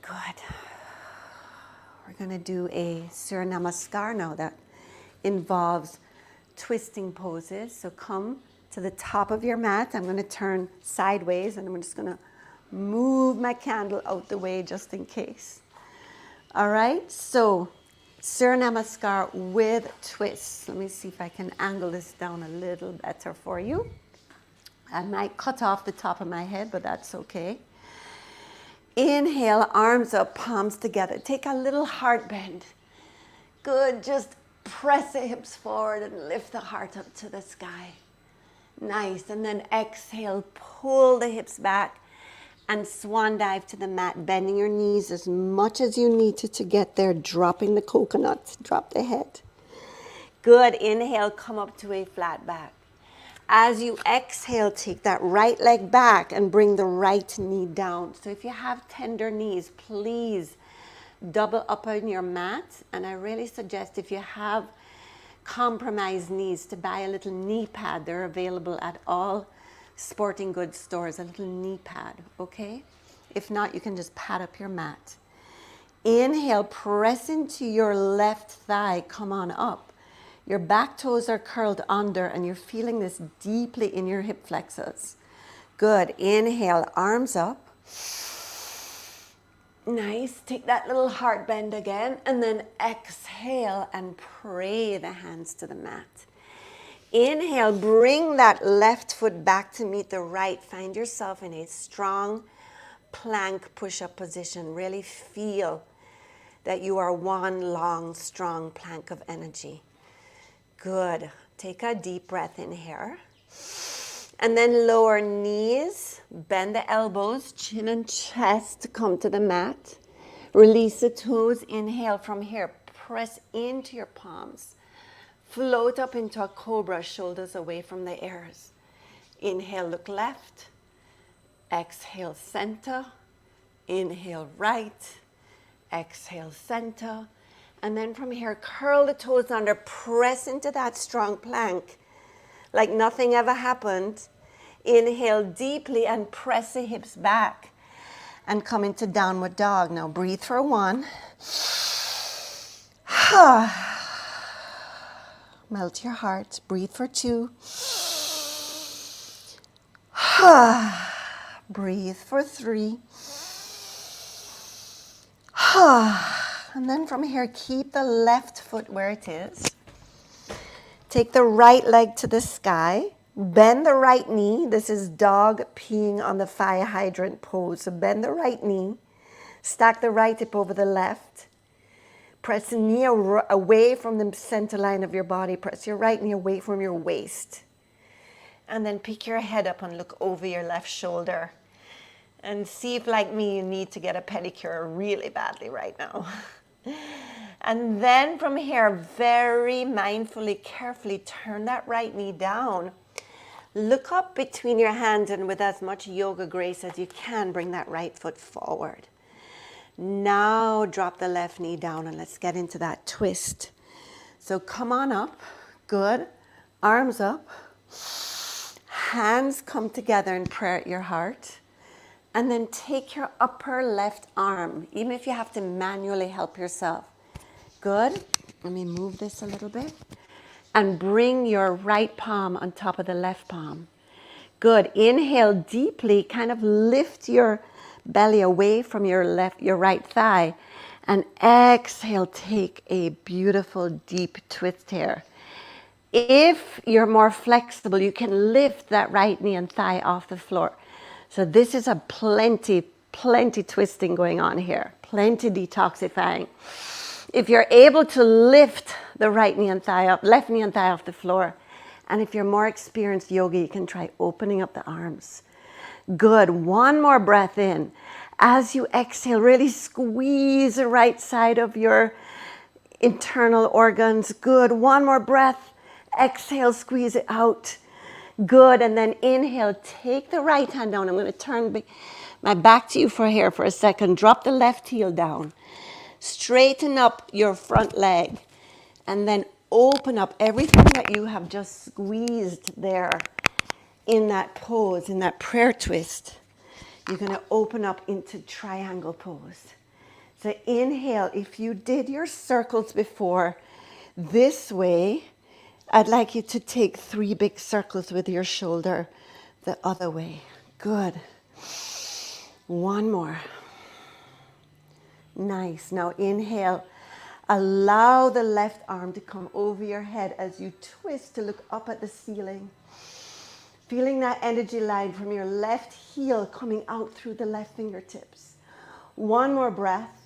Good. We're going to do a Surya Namaskar now that involves twisting poses. So come to the top of your mat. I'm going to turn sideways and I'm just going to move my candle out the way just in case. All right, so Surya Namaskar with twists. Let me see if I can angle this down a little better for you. I might cut off the top of my head, but that's okay. Inhale, arms up, palms together. Take a little heart bend. Good, just press the hips forward and lift the heart up to the sky. Nice, and then exhale, pull the hips back and swan dive to the mat, bending your knees as much as you need to get there, dropping the coconut, drop the head. Good, inhale, come up to a flat back. As you exhale, take that right leg back and bring the right knee down. So if you have tender knees, please double up on your mat. And I really suggest if you have compromised knees to buy a little knee pad. They're available at all sporting goods stores, a little knee pad, okay? If not, you can just pad up your mat. Inhale, press into your left thigh, come on up. Your back toes are curled under and you're feeling this deeply in your hip flexors. Good, inhale, arms up. Nice, take that little heart bend again and then exhale and pray the hands to the mat. Inhale, bring that left foot back to meet the right. Find yourself in a strong plank push-up position. Really feel that you are one long, strong plank of energy. Good. Take a deep breath in here. And then lower knees, bend the elbows, chin and chest, come to the mat. Release the toes, inhale from here. Press into your palms. Float up into a cobra, shoulders away from the ears. Inhale, look left. Exhale, center. Inhale, right. Exhale, center. And then from here, curl the toes under, press into that strong plank like nothing ever happened. Inhale deeply and press the hips back and come into downward dog. Now breathe for one. Melt your heart. Breathe for two. Breathe for three. And then from here, keep the left foot where it is. Take the right leg to the sky. Bend the right knee. This is dog peeing on the fire hydrant pose. So bend the right knee. Stack the right hip over the left. Press the knee away from the center line of your body. Press your right knee away from your waist. And then pick your head up and look over your left shoulder. And see if, like me, you need to get a pedicure really badly right now. And then from here, very mindfully, carefully turn that right knee down. Look up between your hands and with as much yoga grace as you can, bring that right foot forward. Now drop the left knee down and let's get into that twist. So come on up. Good. Arms up. Hands come together in prayer at your heart. And then take your upper left arm, even if you have to manually help yourself. Good. Let me move this a little bit. And bring your right palm on top of the left palm. Good. Inhale deeply, kind of lift your belly away from your right thigh. And exhale, take a beautiful deep twist here. If you're more flexible, you can lift that right knee and thigh off the floor. So this is a plenty twisting going on here. Plenty detoxifying. If you're able to lift the right knee and thigh up, left knee and thigh off the floor, and if you're more experienced yogi, you can try opening up the arms. Good. One more breath in. As you exhale, really squeeze the right side of your internal organs. Good. One more breath. Exhale, squeeze it out. Good. And then inhale, take the right hand down. I'm going to turn my back to you here for a second. Drop the left heel down. Straighten up your front leg. And then open up everything that you have just squeezed there in that pose, in that prayer twist. You're going to open up into triangle pose. So inhale. If you did your circles before this way, I'd like you to take 3 big circles with your shoulder the other way. Good. One more. Nice. Now inhale. Allow the left arm to come over your head as you twist to look up at the ceiling. Feeling that energy line from your left heel coming out through the left fingertips. One more breath.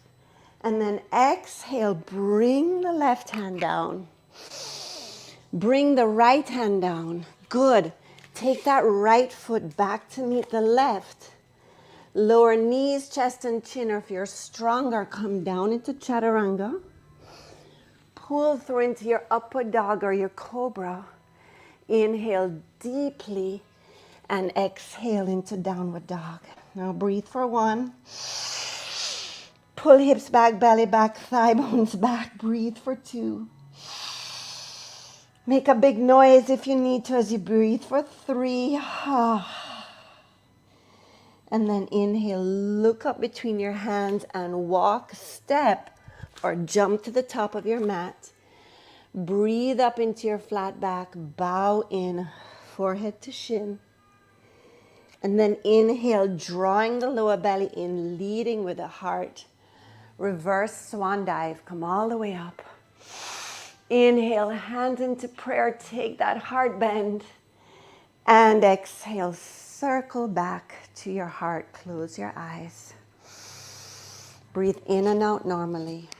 And then exhale. Bring the left hand down. Bring the right hand down. Good. Take that right foot back to meet the left. Lower knees, chest, and chin, or if you're stronger, come down into chaturanga. Pull through into your upward dog or your cobra. Inhale deeply and exhale into downward dog. Now breathe for 1. Pull hips back, belly back, thigh bones back. Breathe for 2. Make a big noise if you need to as you breathe for 3. And then inhale, look up between your hands and walk, step, or jump to the top of your mat. Breathe up into your flat back, bow in, forehead to shin. And then inhale, drawing the lower belly in, leading with the heart. Reverse swan dive, come all the way up. Inhale, hands into prayer, take that heart bend. And exhale, circle back to your heart, close your eyes. Breathe in and out normally.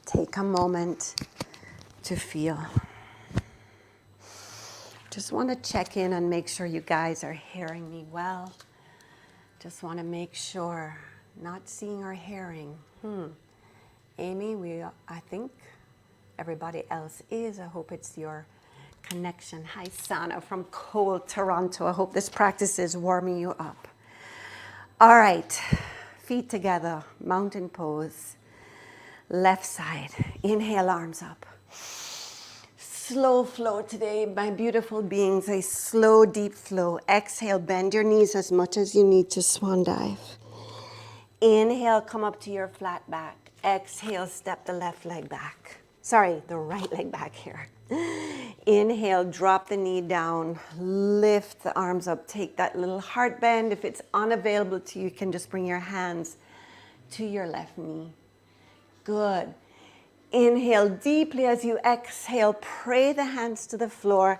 Take a moment to feel. Just want to check in and make sure you guys are hearing me well. Just want to make sure, not seeing or hearing. Amy, I think everybody else is. I hope it's your connection. Hi, Sana from cold Toronto. I hope this practice is warming you up. All right, feet together, mountain pose. Left side, inhale, arms up. Slow flow today, my beautiful beings, a slow, deep flow. Exhale, bend your knees as much as you need to swan dive. Inhale, come up to your flat back. Exhale, step the left leg back. Sorry, the right leg back here. Inhale, drop the knee down, lift the arms up, take that little heart bend. If it's unavailable to you, you can just bring your hands to your left knee. Good. Inhale deeply as you exhale. Pray the hands to the floor.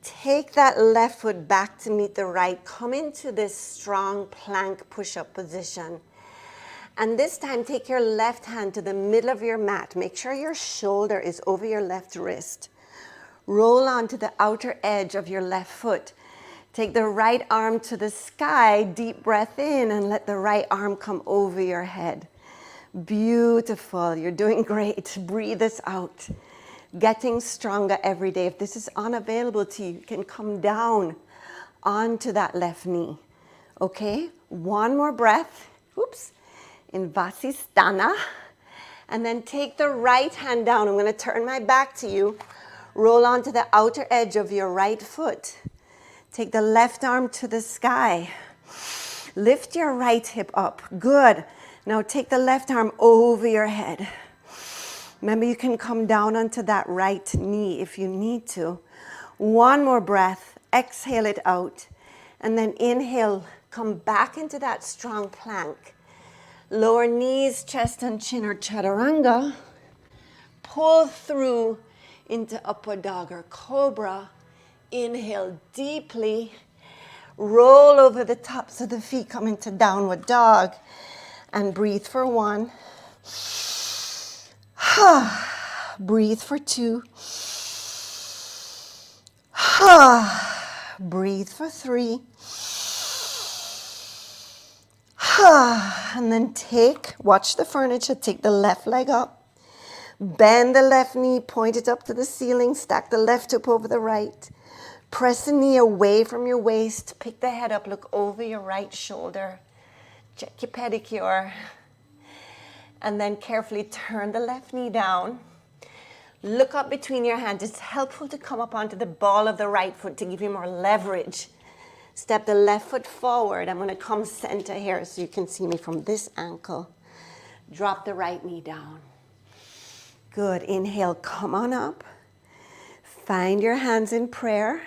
Take that left foot back to meet the right. Come into this strong plank push-up position. And this time, take your left hand to the middle of your mat. Make sure your shoulder is over your left wrist. Roll onto the outer edge of your left foot. Take the right arm to the sky. Deep breath in and let the right arm come over your head. Beautiful. You're doing great. Breathe this out. Getting stronger every day. If this is unavailable to you, you can come down onto that left knee. Okay? One more breath. Oops. In Vasisthana. And then take the right hand down. I'm going to turn my back to you. Roll onto the outer edge of your right foot. Take the left arm to the sky. Lift your right hip up. Good. Now take the left arm over your head. Remember, you can come down onto that right knee if you need to. One more breath. Exhale it out. And then inhale, come back into that strong plank. Lower knees, chest and chin or chaturanga. Pull through into upward dog or cobra. Inhale deeply. Roll over the tops of the feet, come into downward dog. And breathe for 1. Breathe for 2. Breathe for 3. And then watch the furniture, take the left leg up. Bend the left knee, point it up to the ceiling, stack the left hip over the right. Press the knee away from your waist, pick the head up, look over your right shoulder. Check your pedicure. And then carefully turn the left knee down. Look up between your hands. It's helpful to come up onto the ball of the right foot to give you more leverage. Step the left foot forward. I'm going to come center here so you can see me from this ankle. Drop the right knee down. Good. Inhale, come on up. Find your hands in prayer.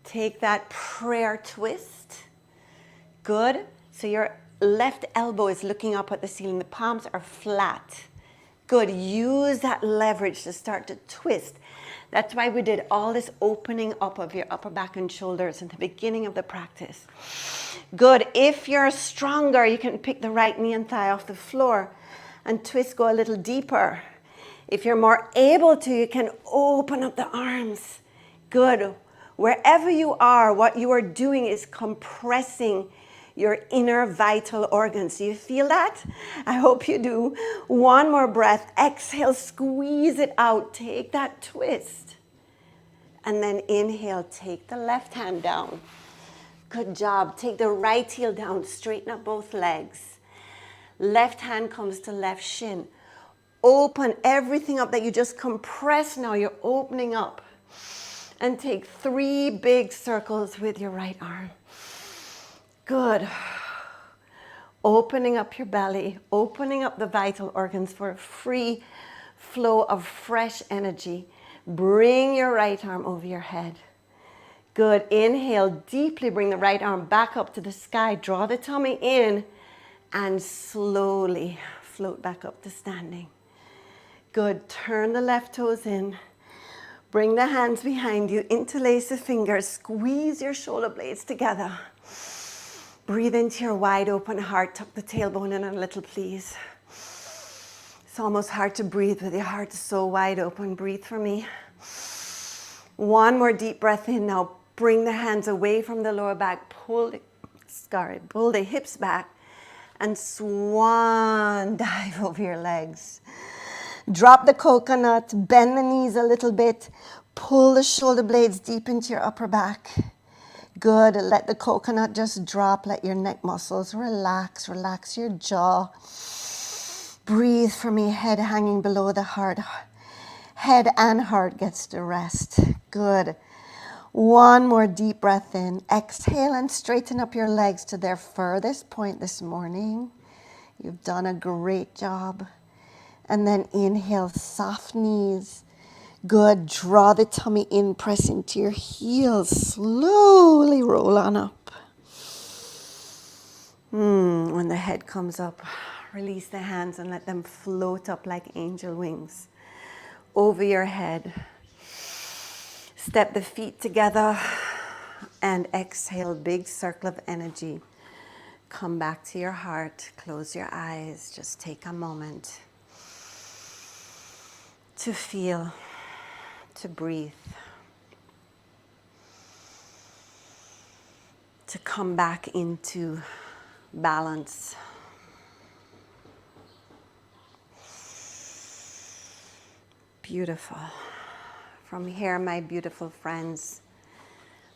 Take that prayer twist. Good. So your left elbow is looking up at the ceiling. The palms are flat. Good. Use that leverage to start to twist. That's why we did all this opening up of your upper back and shoulders in the beginning of the practice. Good. If you're stronger, you can pick the right knee and thigh off the floor and twist, go a little deeper. If you're more able to, you can open up the arms. Good. Wherever you are, what you are doing is compressing your inner vital organs. Do you feel that? I hope you do. One more breath. Exhale, squeeze it out. Take that twist. And then inhale, take the left hand down. Good job. Take the right heel down. Straighten up both legs. Left hand comes to left shin. Open everything up that you just compressed. Now you're opening up. And take 3 big circles with your right arm. Good. Opening up your belly, opening up the vital organs for a free flow of fresh energy. Bring your right arm over your head. Good. Inhale deeply, bring the right arm back up to the sky. Draw the tummy in and slowly float back up to standing. Good. Turn the left toes in. Bring the hands behind you, interlace the fingers, squeeze your shoulder blades together. Breathe into your wide open heart, tuck the tailbone in a little, please. It's almost hard to breathe with your heart so wide open. Breathe for me. One more deep breath in. Now bring the hands away from the lower back, pull the hips back and swan dive over your legs. Drop the coconut, bend the knees a little bit, pull the shoulder blades deep into your upper back. Good. Let the coconut just drop. Let your neck muscles relax. Relax your jaw. Breathe for me. Head hanging below the heart. Head and heart gets to rest. Good. One more deep breath in. Exhale and straighten up your legs to their furthest point this morning. You've done a great job. And then inhale, soft knees. Good. Draw the tummy in, press into your heels. Slowly roll on up. When the head comes up, release the hands and let them float up like angel wings over your head. Step the feet together and exhale, big circle of energy. Come back to your heart. Close your eyes. Just take a moment to feel, to breathe, to come back into balance. Beautiful. From here, my beautiful friends,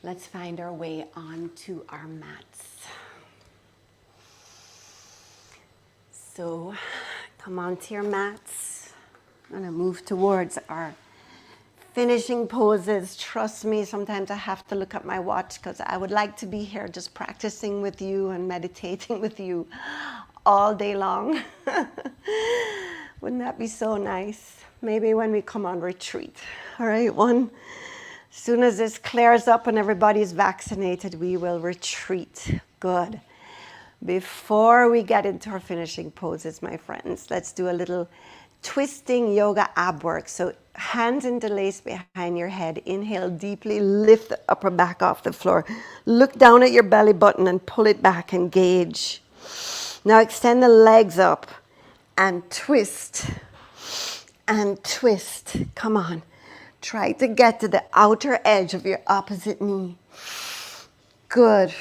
let's find our way onto our mats. So come onto your mats. I'm going to move towards our finishing poses. Trust me, sometimes I have to look at my watch because I would like to be here just practicing with you and meditating with you all day long. Wouldn't that be so nice? Maybe when we come on retreat. All right, as soon as this clears up and everybody's vaccinated, we will retreat. Good. Before we get into our finishing poses, my friends, let's do a little twisting yoga ab work. So hands interlaced behind your head. Inhale deeply, lift the upper back off the floor. Look down at your belly button and pull it back, engage. Now extend the legs up and twist and twist. Come on. Try to get to the outer edge of your opposite knee. Good.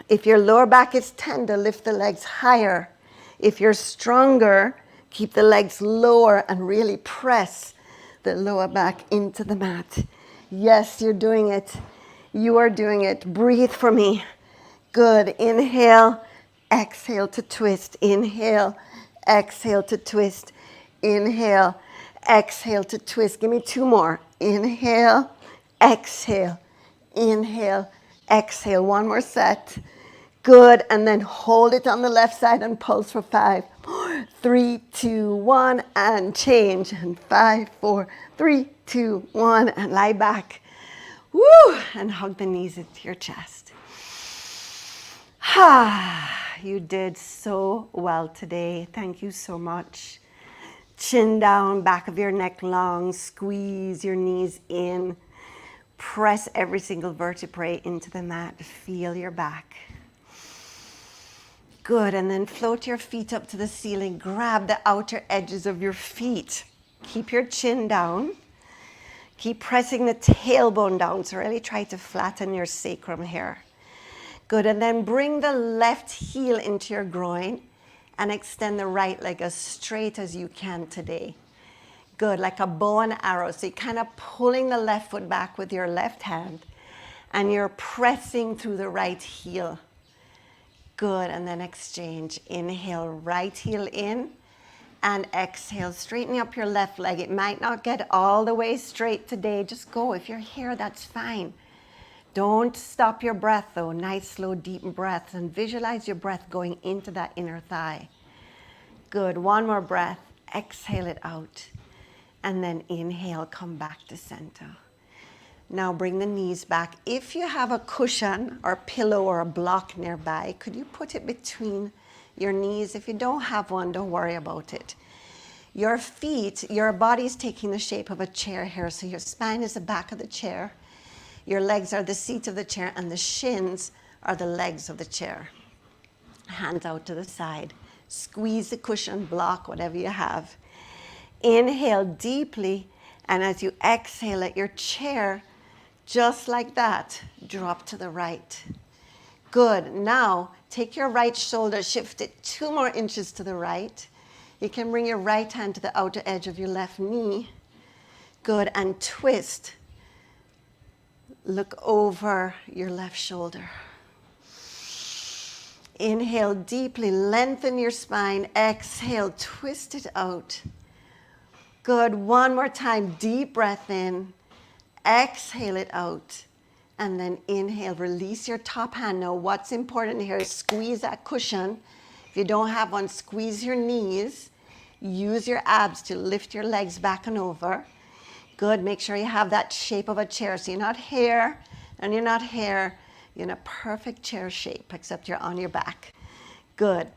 If your lower back is tender, lift the legs higher. If you're stronger, keep the legs lower and really press the lower back into the mat. Yes, you're doing it. You are doing it. Breathe for me. Good. Inhale, exhale to twist. Inhale, exhale to twist. Inhale, exhale to twist. Give me two more. Inhale, exhale, inhale, exhale. One more set. Good. And then hold it on the left side and pulse for 5, 4, 3, 2, 1, and change. And 5, 4, 3, 2, 1, and lie back. Woo! And hug the knees into your chest. You did so well today. Thank you so much. Chin down, back of your neck long, squeeze your knees in. Press every single vertebrae into the mat. Feel your back. Good, and then float your feet up to the ceiling. Grab the outer edges of your feet. Keep your chin down. Keep pressing the tailbone down, so really try to flatten your sacrum here. Good, and then bring the left heel into your groin and extend the right leg as straight as you can today. Good, like a bow and arrow. So you're kind of pulling the left foot back with your left hand and you're pressing through the right heel. Good, and then exchange. Inhale, right heel in, and exhale, straightening up your left leg. It might not get all the way straight today. Just go. If you're here, that's fine. Don't stop your breath though. Nice, slow, deep breaths, and visualize your breath going into that inner thigh. Good, one more breath. Exhale it out, and then inhale, come back to center. Now bring the knees back. If you have a cushion or pillow or a block nearby, could you put it between your knees? If you don't have one, don't worry about it. Your feet, your body is taking the shape of a chair here. So your spine is the back of the chair. Your legs are the seat of the chair and the shins are the legs of the chair. Hands out to the side. Squeeze the cushion, block, whatever you have. Inhale deeply, and as you exhale, let your chair, just like that, drop to the right. Good. Now, take your right shoulder, shift it 2 more inches to the right. You can bring your right hand to the outer edge of your left knee. Good. And twist. Look over your left shoulder. Inhale deeply, lengthen your spine. Exhale, twist it out. Good. One more time. Deep breath in. Exhale it out. And then inhale, release your top hand. Now what's important here is squeeze that cushion. If you don't have one, squeeze your knees. Use your abs to lift your legs back and over. Good, make sure you have that shape of a chair. So you're not here and you're not here. You're in a perfect chair shape, except you're on your back. Good.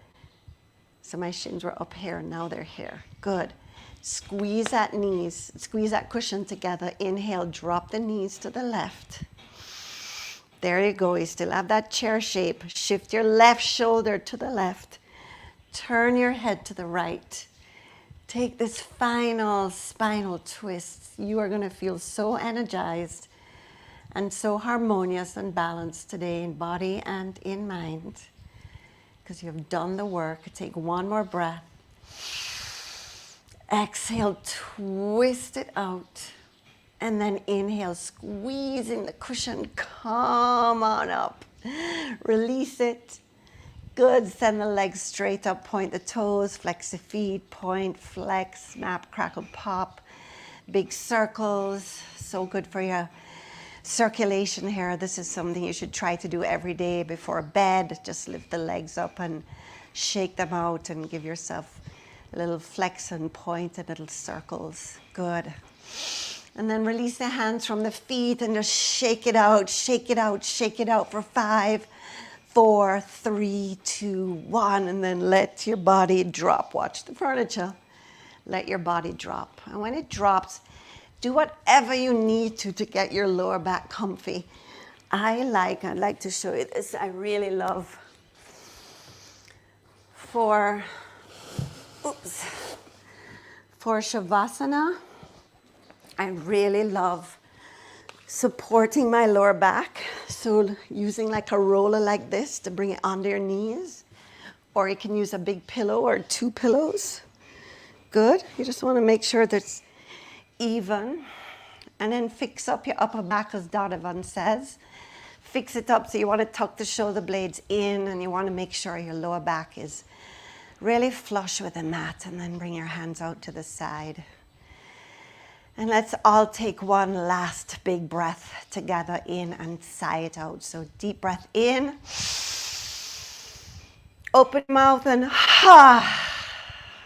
So my shins were up here and now they're here. Good. Squeeze that knees, squeeze that cushion together. Inhale, drop the knees to the left. There you go. You still have that chair shape. Shift your left shoulder to the left. Turn your head to the right. Take this final spinal twist. You are going to feel so energized and so harmonious and balanced today in body and in mind because you have done the work. Take one more breath. Exhale, twist it out. And then inhale, squeezing the cushion. Come on up. Release it. Good. Send the legs straight up. Point the toes. Flex the feet. Point, flex, snap, crackle, pop. big circles. So good for your circulation here. This is something you should try to do every day before bed. Just lift the legs up and shake them out and give yourself a little flex and point and little circles. Good. And then release the hands from the feet and just shake it out, shake it out, shake it out for 5, 4, 3, 2, 1. And then let your body drop. Watch the furniture. Let your body drop. And when it drops, do whatever you need to get your lower back comfy. I'd like to show you this. I really love for Shavasana, I really love supporting my lower back. So using like a roller like this to bring it under your knees. Or you can use a big pillow or 2 pillows. Good. You just want to make sure that's even. And then fix up your upper back, as Donovan says. Fix it up, so you want to tuck the shoulder blades in, and you want to make sure your lower back is really flush with the mat, and then bring your hands out to the side. And let's all take one last big breath together in and sigh it out. So deep breath in. Open mouth and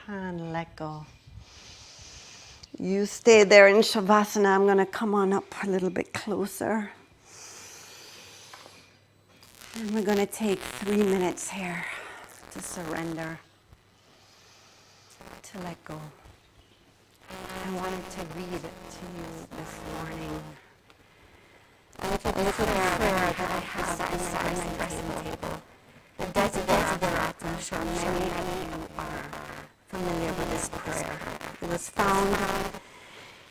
and let go. You stay there in Shavasana. I'm going to come on up a little bit closer. And we're going to take 3 minutes here to surrender, to let go. I wanted to read it to you this morning. And if you prefer that I have beside my dressing table, the Desiderata, I'm sure many of you are familiar with this prayer. It was found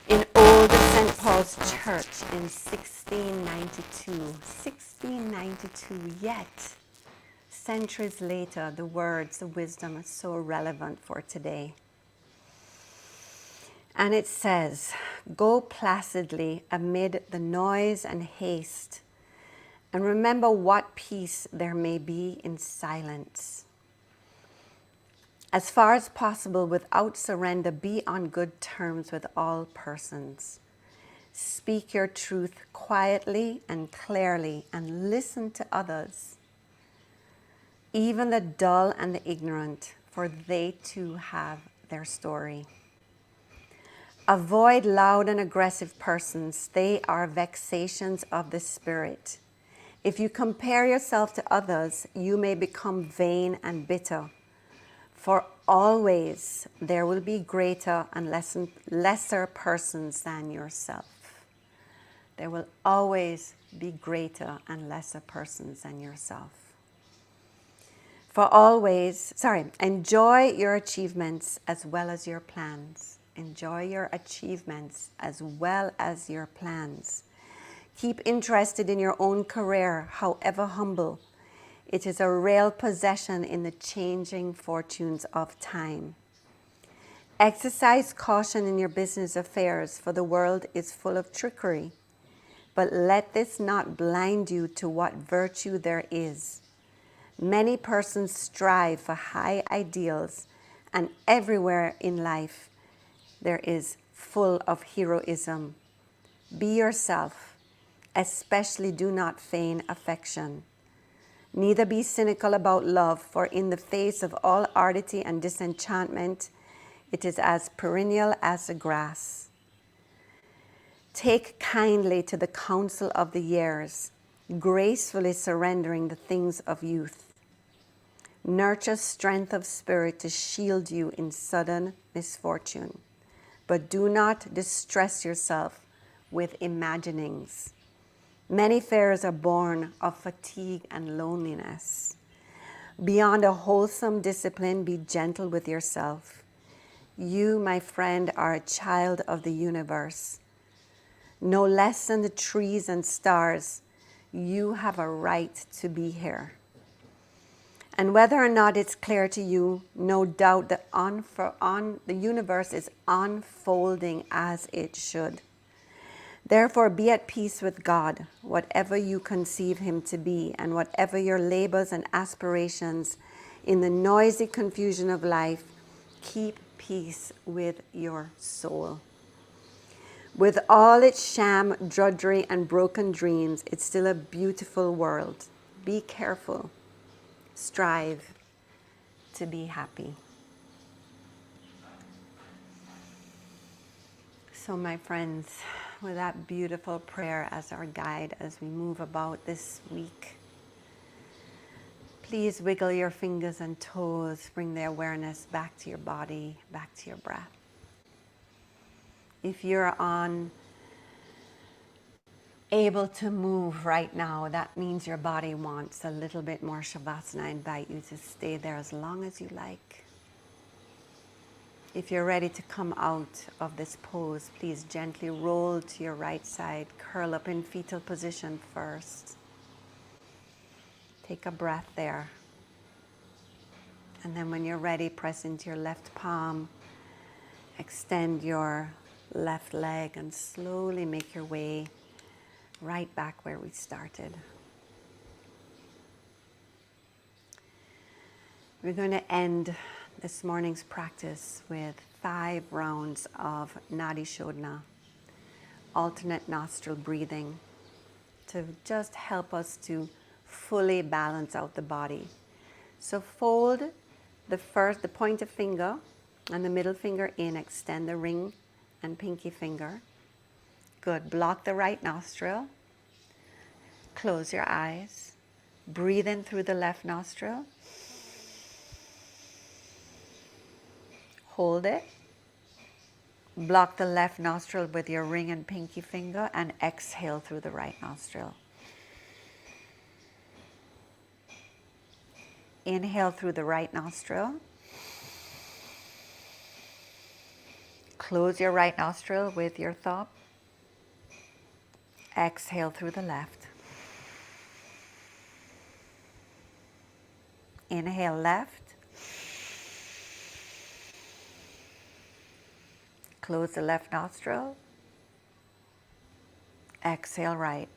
in old St. Paul's Church in 1692. 1692, yet centuries later, the words, the wisdom is so relevant for today. And it says, go placidly amid the noise and haste, and remember what peace there may be in silence. As far as possible, without surrender, be on good terms with all persons. Speak your truth quietly and clearly, and listen to others, even the dull and the ignorant, for they too have their story. Avoid loud and aggressive persons. They are vexations of the spirit. If you compare yourself to others, you may become vain and bitter. For always there will be greater and lesser persons than yourself. There will always be greater and lesser persons than yourself. Enjoy your achievements as well as your plans. Enjoy your achievements as well as your plans. Keep interested in your own career, however humble. It is a real possession in the changing fortunes of time. Exercise caution in your business affairs, for the world is full of trickery. But let this not blind you to what virtue there is. Many persons strive for high ideals, and everywhere in life there is full of heroism. Be yourself, especially do not feign affection. Neither be cynical about love, for in the face of all ardity and disenchantment, it is as perennial as the grass. Take kindly to the counsel of the years, gracefully surrendering the things of youth. Nurture strength of spirit to shield you in sudden misfortune, but do not distress yourself with imaginings. Many fears are born of fatigue and loneliness. Beyond a wholesome discipline, be gentle with yourself. You, my friend, are a child of the universe. No less than the trees and stars, you have a right to be here. And whether or not it's clear to you, no doubt that the universe is unfolding as it should. Therefore, be at peace with God, whatever you conceive him to be, and whatever your labors and aspirations in the noisy confusion of life, keep peace with your soul. With all its sham, drudgery, and broken dreams, it's still a beautiful world. Be careful. Strive to be happy. So, my friends, with that beautiful prayer as our guide as we move about this week, please wiggle your fingers and toes. Bring the awareness back to your body, back to your breath. If you're able to move right now, that means your body wants a little bit more Shavasana. I invite you to stay there as long as you like. If you're ready to come out of this pose, please gently roll to your right side. Curl up in fetal position first. Take a breath there. And then when you're ready, press into your left palm. Extend your left leg and slowly make your way right back where we started. We're going to end this morning's practice with 5 rounds of Nadi Shodhana, alternate nostril breathing, to just help us to fully balance out the body. So fold the pointer finger and the middle finger in, extend the ring and pinky finger. Good. Block the right nostril. Close your eyes. Breathe in through the left nostril. Hold it. Block the left nostril with your ring and pinky finger and exhale through the right nostril. Inhale through the right nostril. Close your right nostril with your thumb. Exhale through the left. Inhale left. Close the left nostril. Exhale right.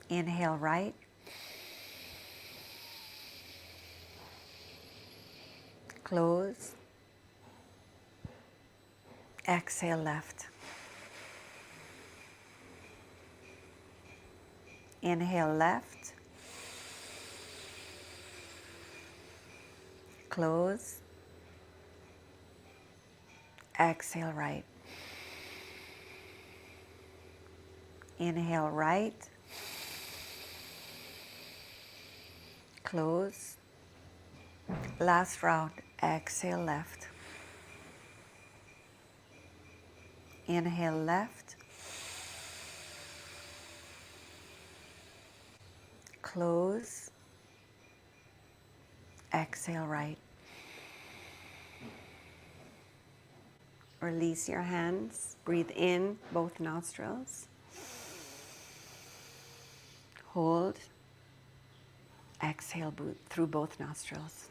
Inhale right. Close. Exhale left. Inhale left. Close. Exhale right. Inhale right. Close. Last round. Exhale left. Inhale left. Close. Exhale right. Release your hands. Breathe in both nostrils. Hold. Exhale through both nostrils.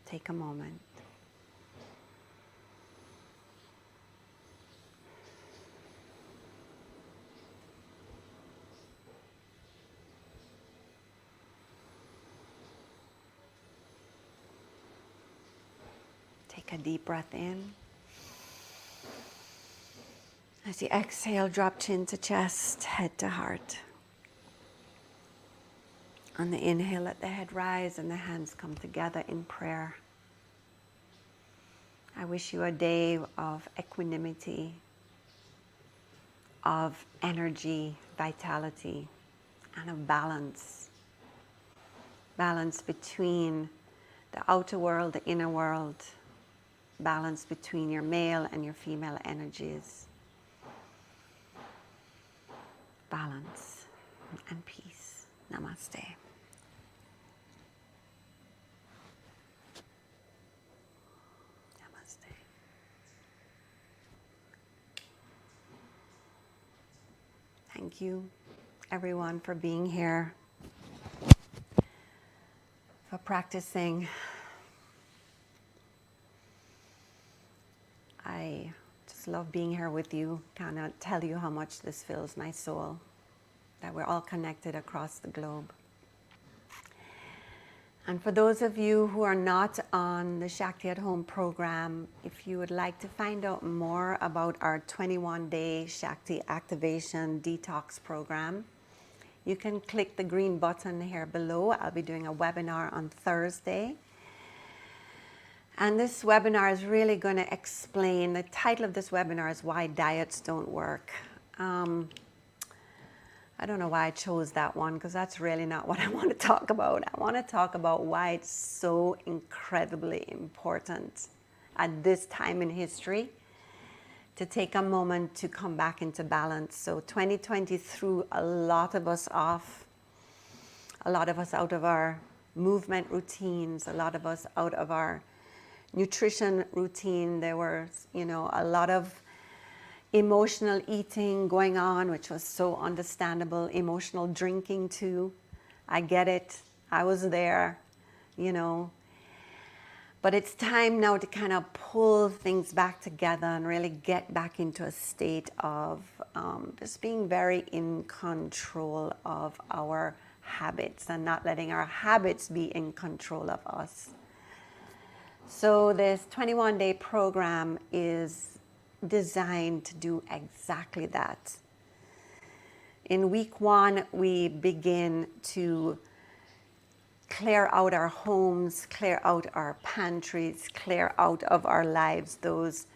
Take a moment. Take a deep breath in. As you exhale, drop chin to chest, head to heart. On the inhale, let the head rise and the hands come together in prayer. I wish you a day of equanimity, of energy, vitality, and of balance. Balance between the outer world, the inner world. Balance between your male and your female energies. Balance and peace. Namaste. Namaste. Thank you, everyone, for being here, for practicing. I just love being here with you. Cannot tell you how much this fills my soul, that we're all connected across the globe. And for those of you who are not on the Shakti at Home program, if you would like to find out more about our 21-day Shakti Activation Detox program, you can click the green button here below. I'll be doing a webinar on Thursday. And this webinar is really going to explain, the title of this webinar is Why Diets Don't Work. I don't know why I chose that one, because that's really not what I want to talk about. I want to talk about why it's so incredibly important at this time in history to take a moment to come back into balance. So 2020 threw a lot of us off, a lot of us out of our movement routines, a lot of us out of our nutrition routine. There were, a lot of emotional eating going on, which was so understandable. Emotional drinking too. I get it. I was there, But it's time now to kind of pull things back together and really get back into a state of just being very in control of our habits and not letting our habits be in control of us. So this 21-day program is designed to do exactly that. In week 1, we begin to clear out our homes, clear out our pantries, clear out of our lives those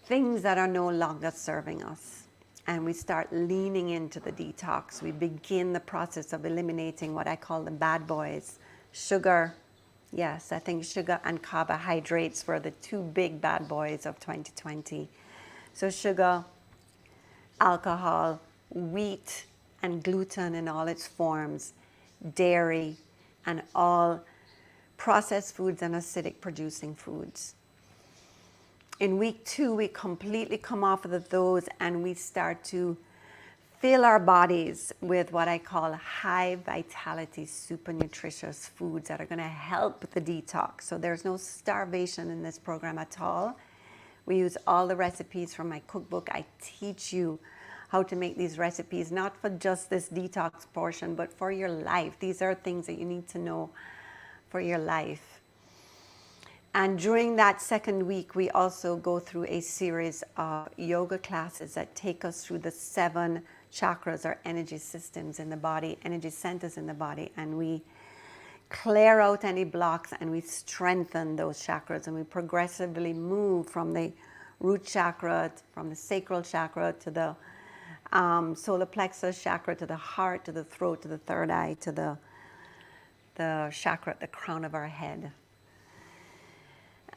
things that are no longer serving us. And we start leaning into the detox. We begin the process of eliminating what I call the bad boys. Sugar, yes, I think sugar and carbohydrates were the 2 big bad boys of 2020. So sugar, alcohol, wheat and gluten in all its forms, dairy, and all processed foods and acidic producing foods. In week 2, we completely come off of those and we start to fill our bodies with what I call high vitality, super nutritious foods that are going to help the detox. So there's no starvation in this program at all. We use all the recipes from my cookbook. I teach you how to make these recipes, not for just this detox portion, but for your life. These are things that you need to know for your life. And during that second week, we also go through a series of yoga classes that take us through the 7 chakras or energy systems in the body, energy centers in the body, and we clear out any blocks and we strengthen those chakras, and we progressively move from the root chakra, from the sacral chakra to the solar plexus chakra, to the heart, to the throat, to the third eye, to the chakra at the crown of our head.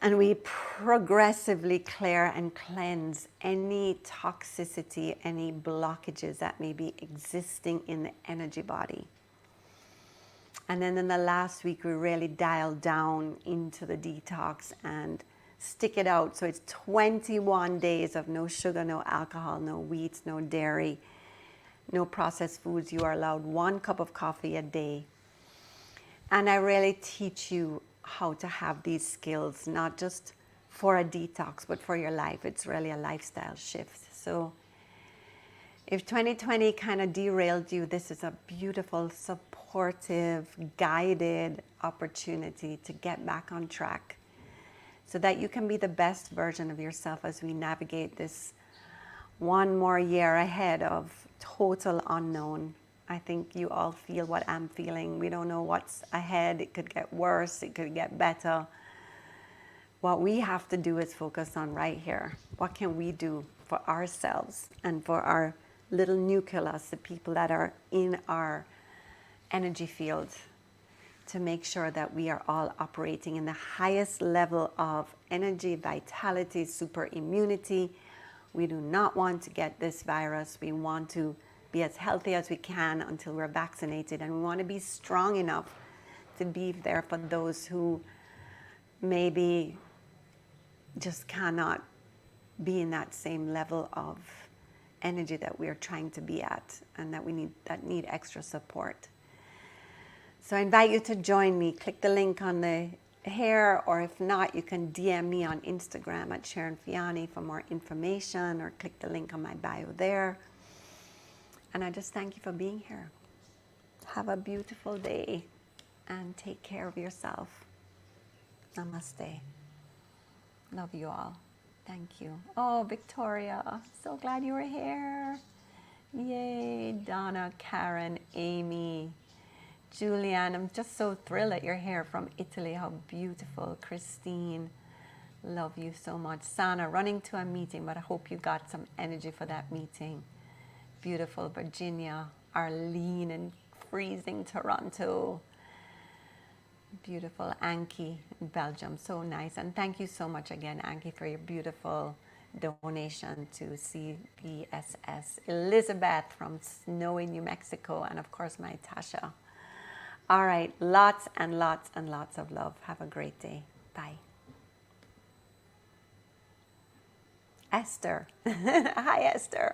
And we progressively clear and cleanse any toxicity, any blockages that may be existing in the energy body. And then in the last week, we really dial down into the detox and stick it out. So it's 21 days of no sugar, no alcohol, no wheat, no dairy, no processed foods. You are allowed 1 cup of coffee a day. And I really teach you how to have these skills, not just for a detox, but for your life. It's really a lifestyle shift. So if 2020 kind of derailed you, this is a beautiful, supportive, guided opportunity to get back on track so that you can be the best version of yourself as we navigate this 1 more year ahead of total unknown. I think you all feel what I'm feeling. We don't know what's ahead. It could get worse. It could get better. What we have to do is focus on right here. What can we do for ourselves and for our little nucleus, the people that are in our energy field, to make sure that we are all operating in the highest level of energy, vitality, super immunity. We do not want to get this virus. We want to be as healthy as we can until we're vaccinated, and we want to be strong enough to be there for those who maybe just cannot be in that same level of energy that we're trying to be at, and that need extra support. So I invite you to join me. Click the link on the hair, or if not, you can DM me on Instagram at Sharon Fiani for more information, or click the link on my bio there. And I just thank you for being here. Have a beautiful day. and take care of yourself. Namaste. Love you all. Thank you. Oh, Victoria, so glad you were here. Yay, Donna, Karen, Amy, Julianne, I'm just so thrilled that you're here from Italy. How beautiful. Christine, love you so much. Sana, running to a meeting, but I hope you got some energy for that meeting. Beautiful. Virginia, Arlene in freezing Toronto. Beautiful. Anki in Belgium, so nice. And thank you so much again, Anki, for your beautiful donation to CBSS. Elizabeth from snowy New Mexico, and of course my Tasha. All right, lots and lots and lots of love. Have a great day. Bye. Esther. Hi, Esther.